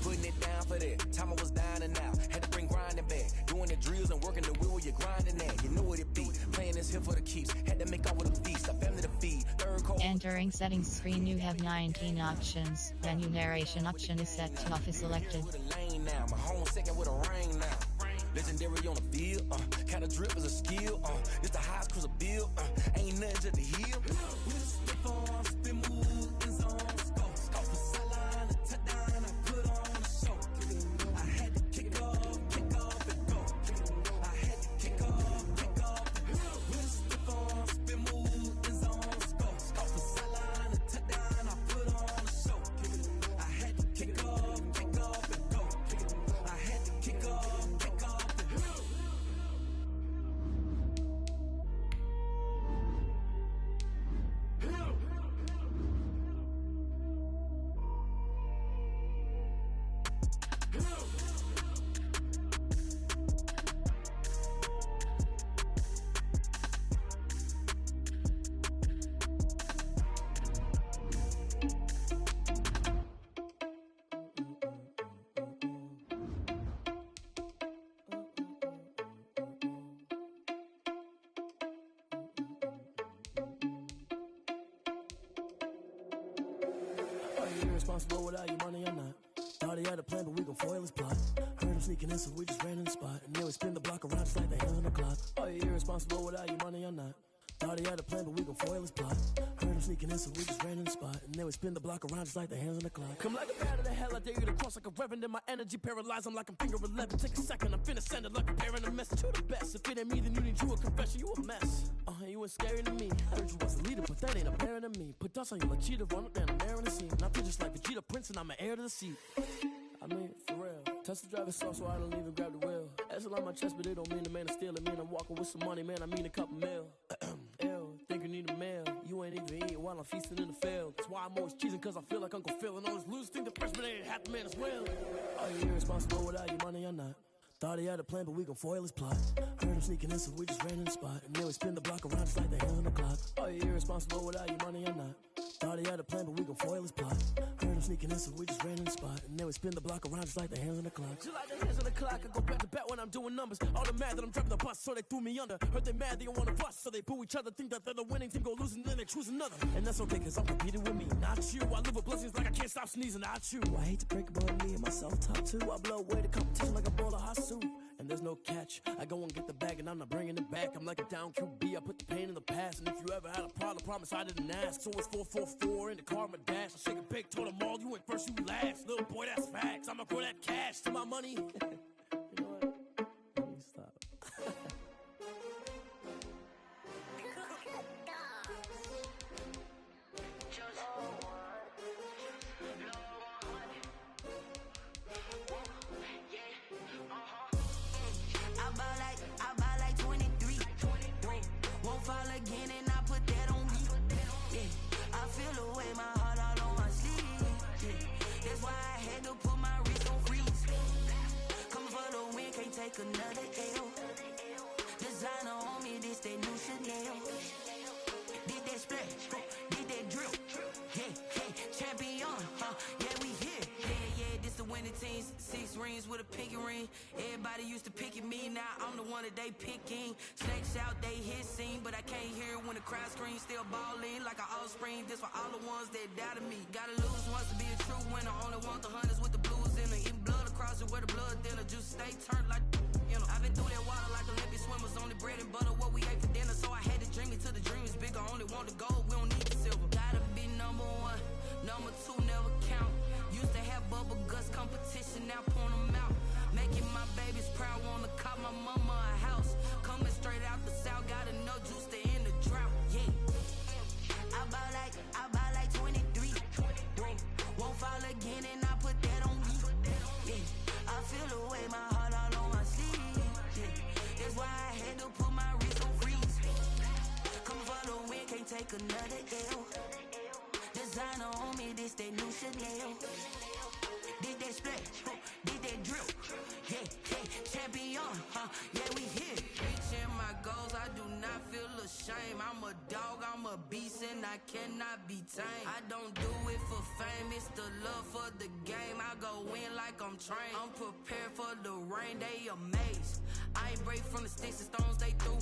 Putting it down for that. Time I was down and out. Had to bring grinding back. Doing the drills and working the wheel, you're grinding that. You know what it be. Playing this here for the keeps. Had to make off with a feast. A family to feed. Third cold. Entering settings screen, you have 19 options. Menu narration option is set to off is selected. With a lane now. My home second with a rain now. Legendary on the field. Kind of drip is a skill. It's the highest cruiser bill. Ain't nothing to the heel. With a stiff arm, spin move, in zone, go. Off the sideline, a touchdown, I put on a show. I had to kick off and go. I had to kick off and go. With a stiff arm, spin move, in zone, go. Off the sideline, a touchdown, I put on a show. I had to kick off and go. you irresponsible without your money or not? Thought he had a plan, but we gon' foil his plot. Heard him sneaking in, so we just ran in the spot. And then we spin the block around just like the hands on the clock. Are you irresponsible without your money or not? Thought he had a plan, but we gon' foil his plot. Heard him sneaking in, so we just ran in the spot. And then we spin the block around just like the hands on the clock. Come like a bat of the hell, I dare you to cross like a reverend. In my energy paralyzed, I'm like I'm finger 11. Take a second, I'm finna send it like a parent a message to the best. If it ain't me, then you need you a confession, you a mess. You ain't scary to me. Heard you was a leader, but that ain't apparent to me. Put dust on you like cheetah, run up down the air in the scene. And I feel just like Vegeta Prince, and I'm an heir to the seat. I mean, for real. Touch the driver's soft so I don't even grab the wheel. That's on my chest, but it don't mean the man is stealing. Mean I'm walking with some money, man, I mean a couple mil. Ew, think you need a meal. You ain't even eating while I'm feasting in the field. That's why I'm always cheesing, cause I feel like Uncle Phil. And all those losers think the freshman ain't half the man as well. Are you irresponsible without your money or not? Thought he had a plan, but we gon' foil his plot. Heard him sneaking in, so we just ran in the spot. And then we spin the block around just like the hands on the clock. Are you irresponsible without your money or not? Thought he had a plan, but we gon' foil his plot. Heard him sneaking in, so we just ran in the spot. And then we spin the block around just like the hands on the clock. Just like the hands on the clock, I go back to back when I'm doing numbers. All the mad that I'm driving the bus, so they threw me under. Heard they mad, they don't wanna bust, so they boo each other. Think that they're the winning team, go losing, then they choose another. And that's okay, cause I'm competing with me, not you. I live with blessings like I can't stop sneezing, not you. I hate to break it, but me and myself top two. I blow away the competition like a bowl of hot soup. And there's no catch. I go and get the bag and I'm not bringing it back. I'm like a down QB, I put the pain in the past. And if you ever had a problem, promise I didn't ask. So it's 444 in the car, my dash. I shake a big, told them all, you went first, you last. Little boy, that's facts. I'ma grow that cash to my money. You know what? Let me stop. I buy like 23. Won't fall again and I put that on me. Yeah, I feel away my heart all on my sleeve. Yeah, that's why I had to put my wrist on freeze. Come for the win, can't take another L. Designer on me, this that new Chanel. Did that splash, did that drill. Yeah, champion, yeah, we here. Yeah, this the winning team. 6 rings with a pinky ring. Everybody used to pick at me, now I'm the one that they picking. Snakes out, they hit scene, but I can't hear when the crowd screams. Still ballin' like an offspring. This for all the ones that doubted me. Gotta lose once to be a true winner. Only want the hunters with the blues in it. Eating blood across it where the blood thinner. Just stay turned like, you know. I've been through that water like Olympic swimmers. Only bread and butter, what we ate for dinner. So I had to dream it till the dream is bigger. Only want the gold, we don't need the silver. Gotta be number 1, number 2 never count. Used to have bubble guts competition, now point them out. Making my babies proud, wanna cop my mama a house. Coming straight out the south, got enough juice to end the drought. Yeah, I buy like 23. Won't fall again and I put that on me. Yeah, I feel away my heart all on my sleeve. Yeah, that's why I had to put my wrist on freeze. Come for the win, can't take another L. Designer on me, this that new Chanel. Did that splash, did that drill. Yeah, champion, yeah, we here. Reaching my goals, I do not feel ashamed. I'm a dog, I'm a beast, and I cannot be tamed. I don't do it for fame, it's the love for the game. I go in like I'm trained. I'm prepared for the rain, they amazed. I ain't break from the sticks and stones they threw.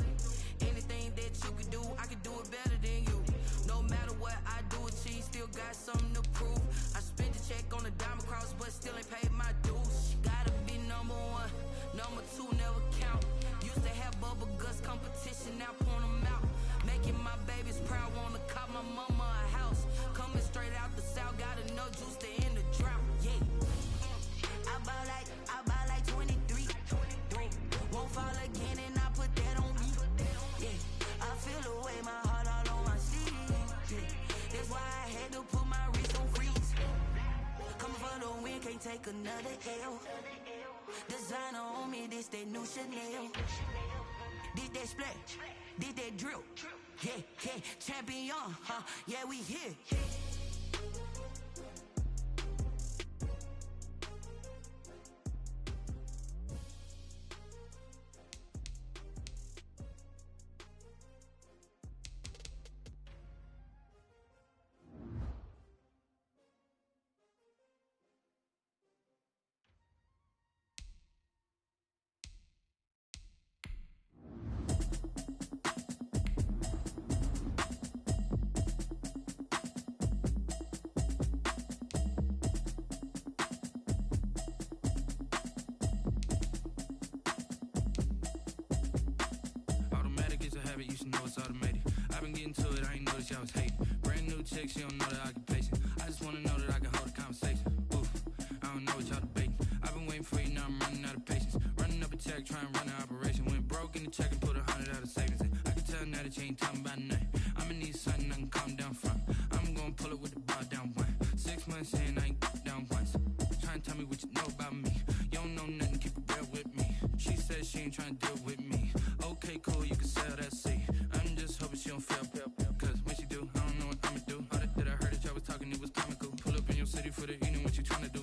Anything that you can do, I can do it better than you. No matter what I do, achieve, still got something to prove. I spent the check on the diamond cross, but still ain't paid my dues. Gotta be number 1, number 2 never count. Used to have bubble guts competition, now point them out. Making my babies proud, wanna cop my mama a house. Coming straight out the south, got enough juice to end the drought. Yeah, I buy like 23. Won't fall again and I put that on me. Yeah, I feel away my heart all on my sleeve. Yeah, that's why I had to put my wrist on freeze. Come for the win, can't take another L. Designer on me, this that new Chanel. Did that splash, did that drill. Yeah, champion, yeah, we here. it's automated. I've been getting to it, I ain't noticed y'all was hating. Brand new chick, she don't know the occupation. I just wanna know that I can hold a conversation. Oof, I don't know what y'all debating. I've been waiting for you, now I'm running out of patience. Running up a check, trying to run an operation. Went broke in the check and put 100 out of savings. And I can tell now that you ain't talking about nothing. I'ma need something I can calm down from. I'm gonna pull it with the bar down one. 6 months in, I ain't down once. Trying to tell me what you know about me. You don't know nothing, keep it real with me. She said she ain't trying to deal with me. Okay, cool, you can sell that seat. I'm just hoping she don't fail. Cause when she do, I don't know what I'ma do. All that I heard that y'all was talking, it was comical. Pull up in your city for the evening, what you trying to do?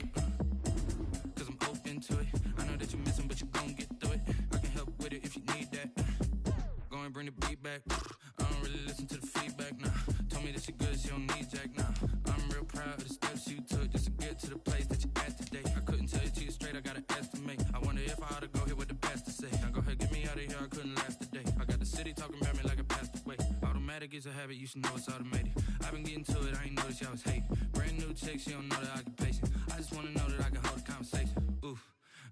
Cause I'm open to it. I know that you're missing, but you gon' get through it. I can help with it if you need that. Go and bring the beat back. I don't really listen to the feedback, nah. Told me that she good, she don't need jack, nah. I'm real proud of the steps you took just to get to the place that you at today. I couldn't tell you to you straight, I gotta estimate. I wonder if I ought to go here with the best to say. Now go ahead, get me out of here, I couldn't last today. I got the city talking about me like I passed away. Automatic is a habit, you should know it's automated. I've been getting to it, I ain't noticed y'all was hating. Brand new chick, she don't know the occupation. I just wanna know that I can hold a conversation. Oof,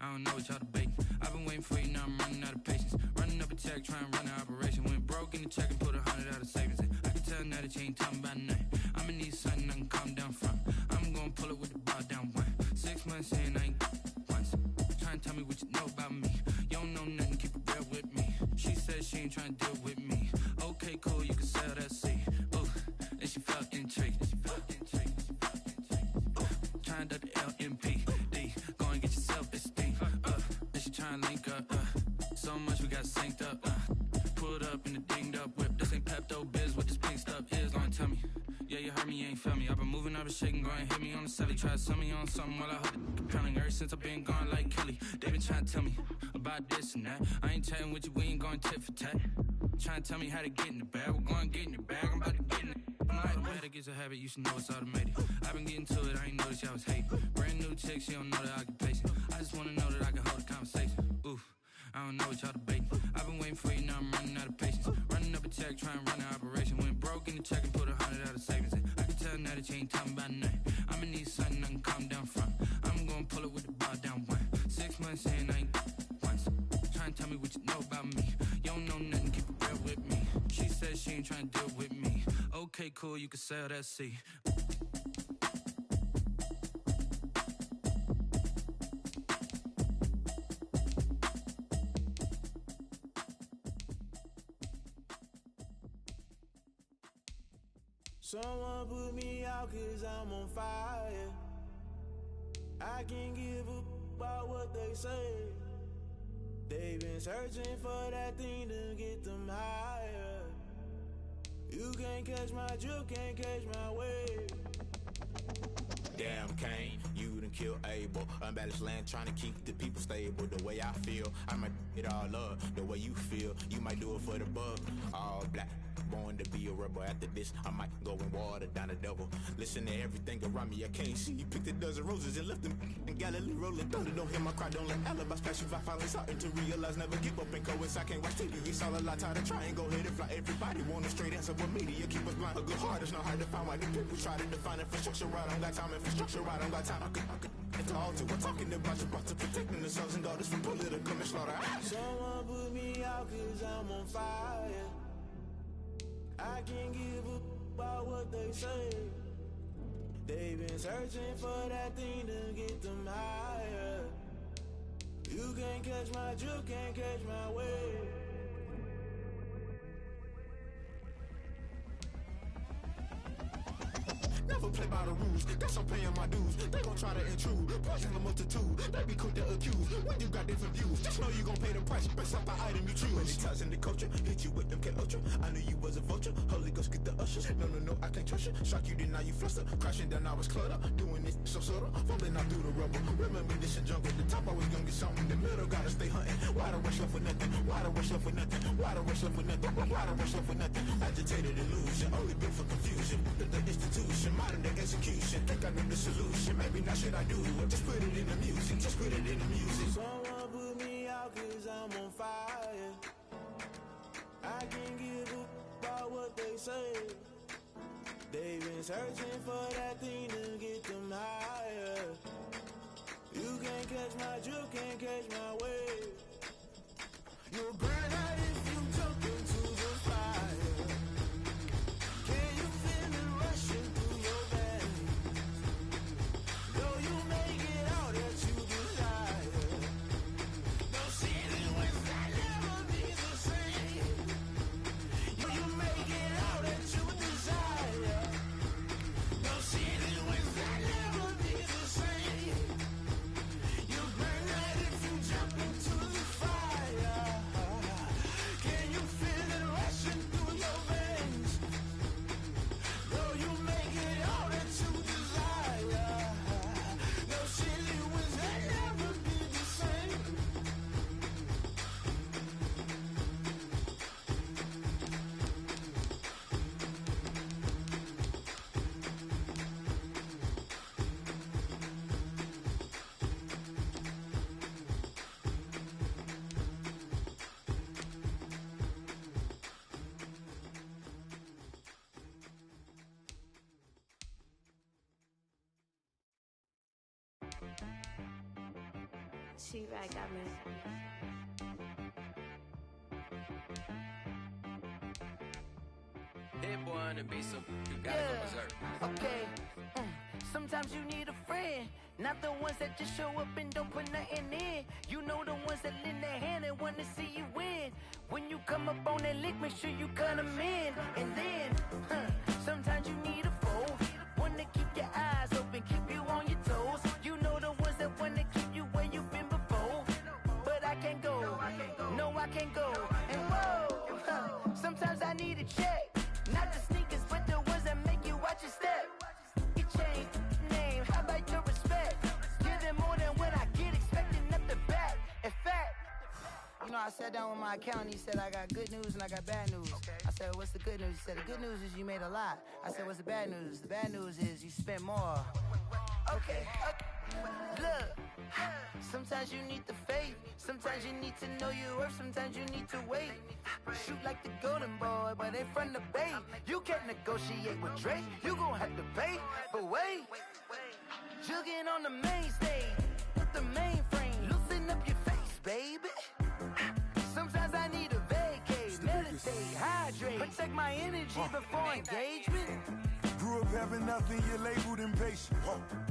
I don't know what y'all debating. I've been waiting for you, now I'm running out of patience. Running up a check, trying to run an operation. Went broke in the check and put 100 out of savings. And I can tell now that you ain't talking about nothing. I'ma need something I can calm down from. I'm gonna pull it with the bar down one. 6 months in, I ain't once. Trying to tell me what you know about me. You don't know nothing, keep it real with me. She said she ain't trying to deal with me. Okay, cool, you can sell that seat. Ooh, and she felt intrigued. Trying to the LMPD. Go and get your self-esteem. And she trying to link up. So much we got synced up. Pulled up in the dinged up whip. This ain't Pepto-Biz, what this pink stuff is. Long tell me. Yeah, you heard me, you ain't felt me. I've been moving, I've been shaking, go and hit me on the celly. Try to sell me on something while I hold it pounding. Ever since I've been gone like Kelly. They been trying to tell me about this and that. I ain't chatting with you, we ain't going tit for tat. Trying to tell me how to get in the bag. We're going to get in the bag, I'm about to get in it. Automatic is a habit, you should know it's automated. I've been getting to it, I ain't noticed y'all was hating. Brand new chick, she don't know the occupation. I just wanna know that I can hold a conversation. Oof, I don't know what y'all debating. I've been waiting for you, now I'm running out of patience. Running up a check, trying to run an operation. Went broke in the check and put 100 out of savings. And I can tell now that you ain't talking about nothing. I'ma need something I can calm down from. I'm gonna pull it with the bar down one. 6 months in, I ain't once. Trying to tell me what you know about me. You don't know nothing, keep it real with me. She said she ain't trying to deal with me. Okay, cool, you can sell that seat. Someone put me out cause I'm on fire. I can't give a about what they say. They've been searching for that thing to get them higher. You can't catch my drift, can't catch my wave. Damn Kane, you done killed Abel. Unbalanced land trying to keep the people stable. The way I feel, I might it all up. The way you feel, you might do it for the bug. All black, born to be a rebel. After this, I might go and water down the double. Listen to everything around me, I can't see. Picked a dozen roses and left them in Galilee rolling thunder. Don't hear my cry, don't let alibis pass you. I finally starting to realize, never give up and coincide. I can't watch TV, it's all a lot. Tired of trying, go ahead and fly. Everybody want a straight answer, but media keep us blind. A good heart is not hard to find. Why the people try to define infrastructure right? I don't got time, infrastructure right? I don't got time. I could it's all to we're talking about your brother protecting the sons and daughters from political manslaughter. Someone put me out cause I'm on fire. I can't give a about what they say. They've been searching for that thing to get them higher. You can't catch my drift, can't catch my wave. Never play by the rules, guess I'm paying my dues. They gon' try to intrude, poison the multitude. They be quick to accuse, when you got different views. Just know you gon' pay the price, based off the item you choose. Many ties in the culture, hit you with them K-Ultra. I knew you was a vulture, Holy Ghost get the ushers. No, I can't trust you. Shock you, then now you fluster. Crashing down, I was cluttered. Doing this so subtle, falling out through the rubble. Remember this a jungle, the top always gonna get something. In the middle, gotta stay hunting. Why the rush left with nothing? Why the rush left with nothing? Why the rush left with nothing? Why the rush left with nothing? Agitated illusion, only built for confusion. The institution, modern day execution. Think I know the solution. Maybe not should I do it? Just put it in the music. Just put it in the music. Someone put me out cause I'm on fire. I can't give a about what they say. They've been searching for that thing to get them higher. You can't catch my drift, can't catch my wave. You'll burn out if you jump into the fire. T.S.K, I miss you. Hit boy on the beat, so you gotta go berserk. Okay. Sometimes you need a friend, not the ones that just show up and don't put nothing in. You know the ones that lend their hand and want to see you win. When you come up on that lick, make sure you cut them in. And then, sometimes you need a foe, one to keep your eyes open, keep you on your toes. You know the ones that want to keep you where you've been before. But I can't go, no I can't go. And whoa, sometimes I need a check, not the sneakers, but the ones that make you watch your step. Change name, how about your respect? Give them more than what I get, expecting nothing back. In fact, you know, I sat down with my accountant, he said I got good news and I got bad news. I said, what's the good news? He said, the good news is you made a lot. I said, what's the bad news? The bad news is you spent more. Okay. Look, sometimes you need the faith, sometimes you need to know your worth, sometimes you need to wait. Shoot like the golden boy, but ain't from the bay. You can't negotiate with Drake, you gon' have to pay. But wait, jugging on the main stage, with the mainframe, loosen up your face, baby. Sometimes I need a vacate, meditate, hydrate, protect my energy before engagement. Grew up having nothing, you're labeled impatient.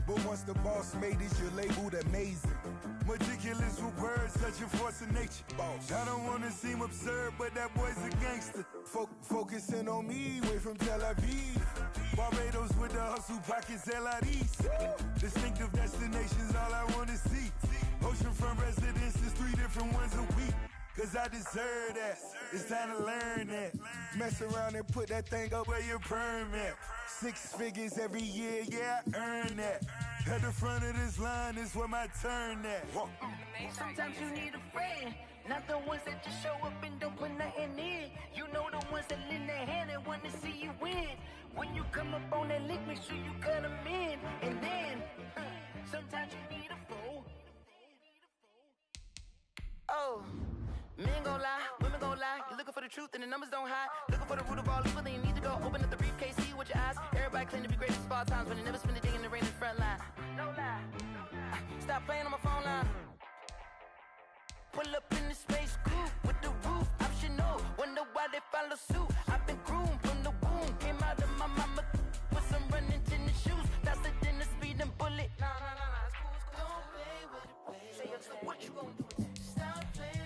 But once the boss made it, you're labeled amazing. Meticulous with words, such a force of nature. I don't wanna seem absurd, but that boy's a gangster. Focusing on me, way from Tel Aviv. Barbados with the hustle pockets, LIDs. Distinctive destinations, all I wanna see. Oceanfront residences, 3 different ones a week. Cause I deserve that, it's time to learn that. Mess around and put that thing up where your permit. 6 figures every year, yeah, I earn that. At the front of this line is where my turn at. Sometimes you need a friend, not the ones that just show up and don't put nothing in. You know the ones that lend their hand and want to see you win. When you come up on that lick, make sure you cut them in. And then, sometimes you need a fool. Oh. Men gon' lie, women gon' lie. You're looking for the truth and the numbers don't hide. Looking for the root of all evil, then you need to go open up the briefcase, see with your eyes. Everybody claim to be greatest of all times, but they never spend a day in the rain in the front line. No lie. Stop playing on my phone line. Pull up in the space coupe with the roof optional. Wonder why they follow suit. I've been groomed from the womb. Came out of my mama with some running tennis shoes. Faster than the speeding bullet. Nah, it's cool. Don't play with it, baby. Say, so what you gon' do? Stop playing.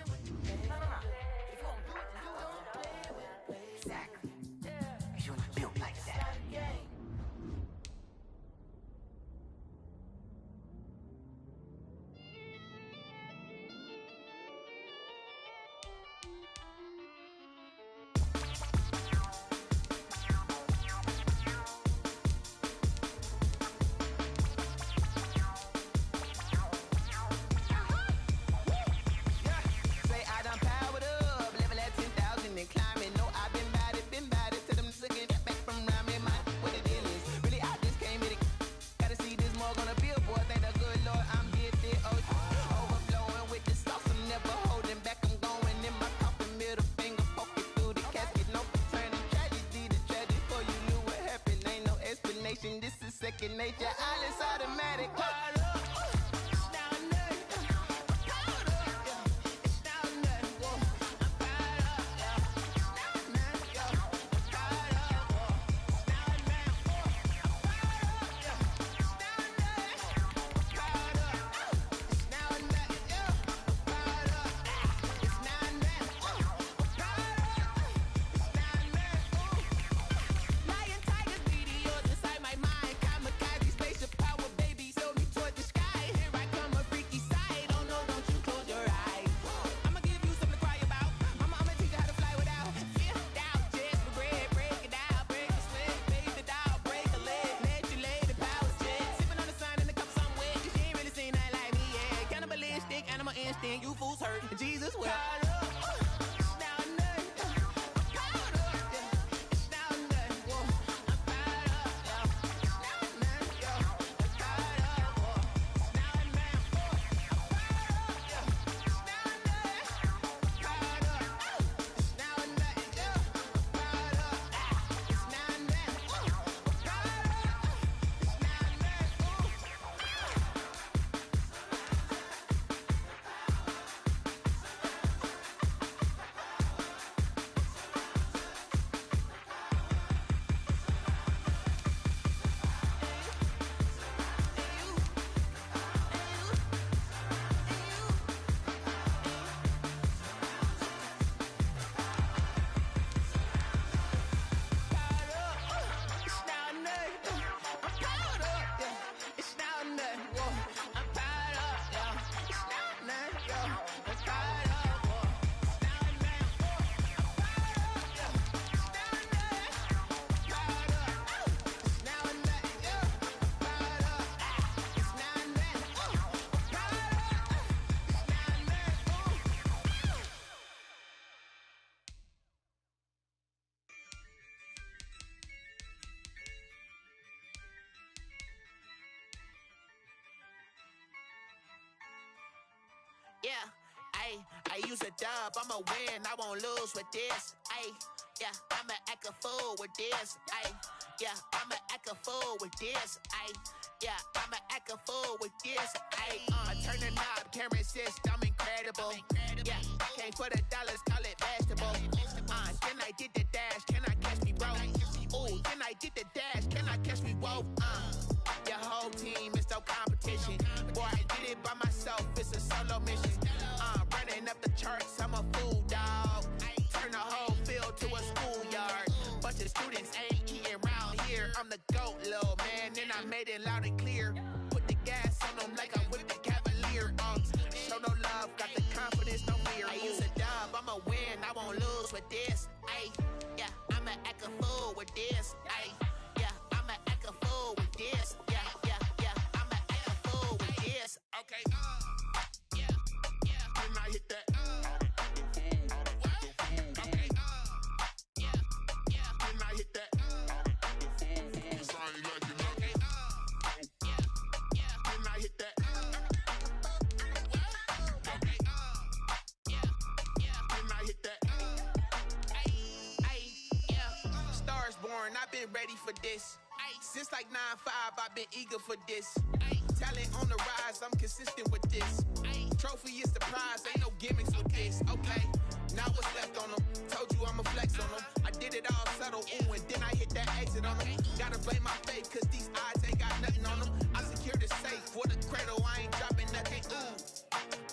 This is second nature, all is automatic. You fools hurt. Jesus will. Ayy, I use a dub, I'ma win, I won't lose with this. Ayy, yeah, I'ma act a fool with this. Ayy, yeah, I'ma act a fool with this. Ayy, yeah, I'ma act a fool with this. Ayy, turn the knob, camera assist, I'm incredible. Yeah, came for the dollars, call it vegetable. Then I did the dash, can I catch me, bro? Ooh, then I did the dash, can I catch me, whoa? Your whole team is no competition. Boy, I did it by myself, it's a solo mission. Running up the charts, I'm a fool, dog. Turn the whole field to a schoolyard. Bunch of students ain't eating round here. I'm the GOAT, little man, and I made it loud and clear. Put the gas on them like I whipped the Cavalier. Show no love, got the confidence, no fear. I use a dub, I'ma win, I won't lose with this. Ayy, yeah, I'ma act a fool with this. Ayy, yeah, I'ma act a fool with this. Yeah, I'ma act a fool with this. Okay, yeah, when I hit that. Okay, yeah, when I hit that. It's I ain't like it. Okay, yeah, when I hit that. Okay, yeah, when I hit that. Yeah, stars born, I've been ready for this. Since like 9-5, I've been eager for this. Talent on the rise, I'm consistent with this. Trophy is the prize, ain't no gimmicks with this. Okay, now what's left on them? Told you I'ma flex on them. I did it all subtle, ooh, and then I hit that exit on them. Gotta blame my faith, cause these odds ain't got nothing on them. I secured the safe for the cradle, I ain't dropping nothing, ooh.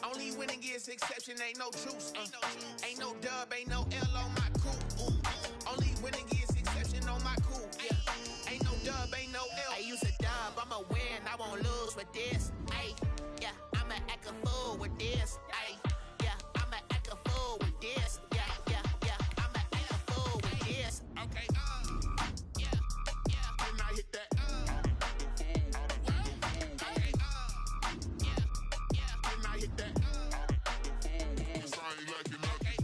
Only winning is exception, ain't no truce. Ain't no dub, ain't no L on my crew. Ooh. Only winning is exception on my crew. Yeah. Ain't no dub, ain't no L. I use a dub, I'ma win, I won't lose with this. Ayy, yeah, I'ma act a fool with this. Ayy, yeah, I'ma act a fool with this. Yeah, I'ma act a fool with this. Okay, yeah, when I hit that. Okay, yeah, when I hit that. It's I ain't like it. Okay,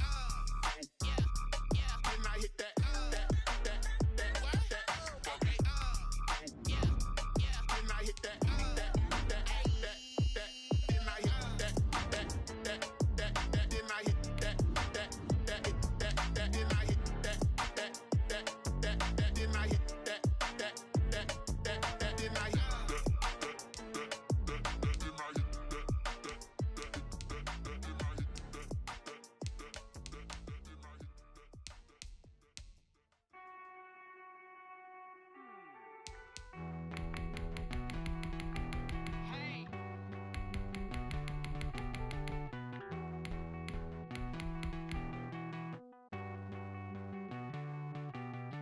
yeah, when I hit that.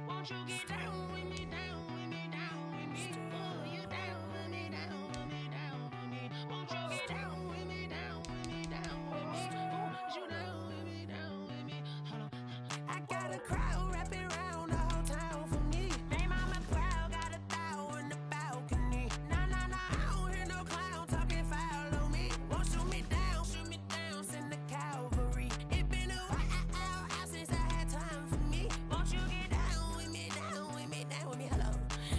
Won't you get down with me, down with me, down with me? Oh, you down with me, down with me, down with me. Won't you get down with me, down with me, down with me? Oh, you down with me, down with me? Hold on. I got a crowd wrapping around the whole town for me. Name on my crowd, got 1,000 in the balcony. Nah, I don't hear no clown talking foul on me. Won't shoot me down, send the cavalry. It been a while since I had time for me. Won't you get down with me, down with me, down with me? Hello.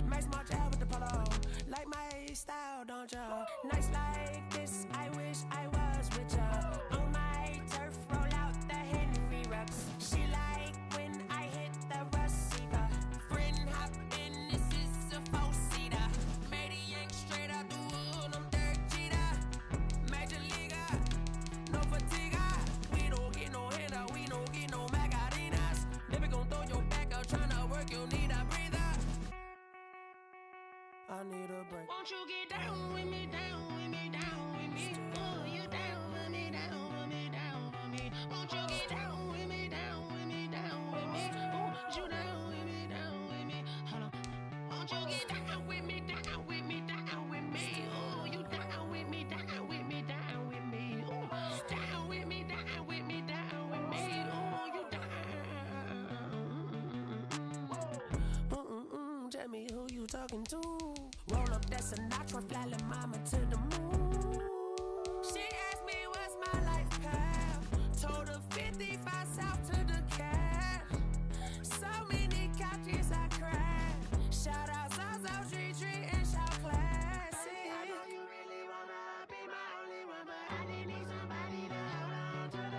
Nice march out with the polo. Like my style, don't ya? Nice like this, I wish I was with ya. On my turf, roll out the Henry Rux. She like when I hit the receiver. Friend hop in, this is a four-seater. Made a yank straight out the wood, I'm Derek Jeter. Major leaguer, no fatigue. We don't get no handout, we don't get no Macarinas. Never gon' throw your back out, tryna work, you need a breather. I need a break. Won't you get down with me, down with me, down with me? Oh, you down with me, down with me, down with me? Won't you get down with me, down with me, down with me? Oh, you down with me, down with me? Hold on. Won't you get down with me, down with me, down with me? Oh, you down with me, down with me, down with me? Oh, down with me, down with me, down with me? Oh, you down. Tell me who you talking to. Roll up that Sinatra, fly la mama to the moon. She asked me what's my life path. Told her 55 south to the cat. So many couches I cried. Shout out Zazo, Tree, and shout classic. I know you really wanna be my only one, but I didn't need somebody to hold on to.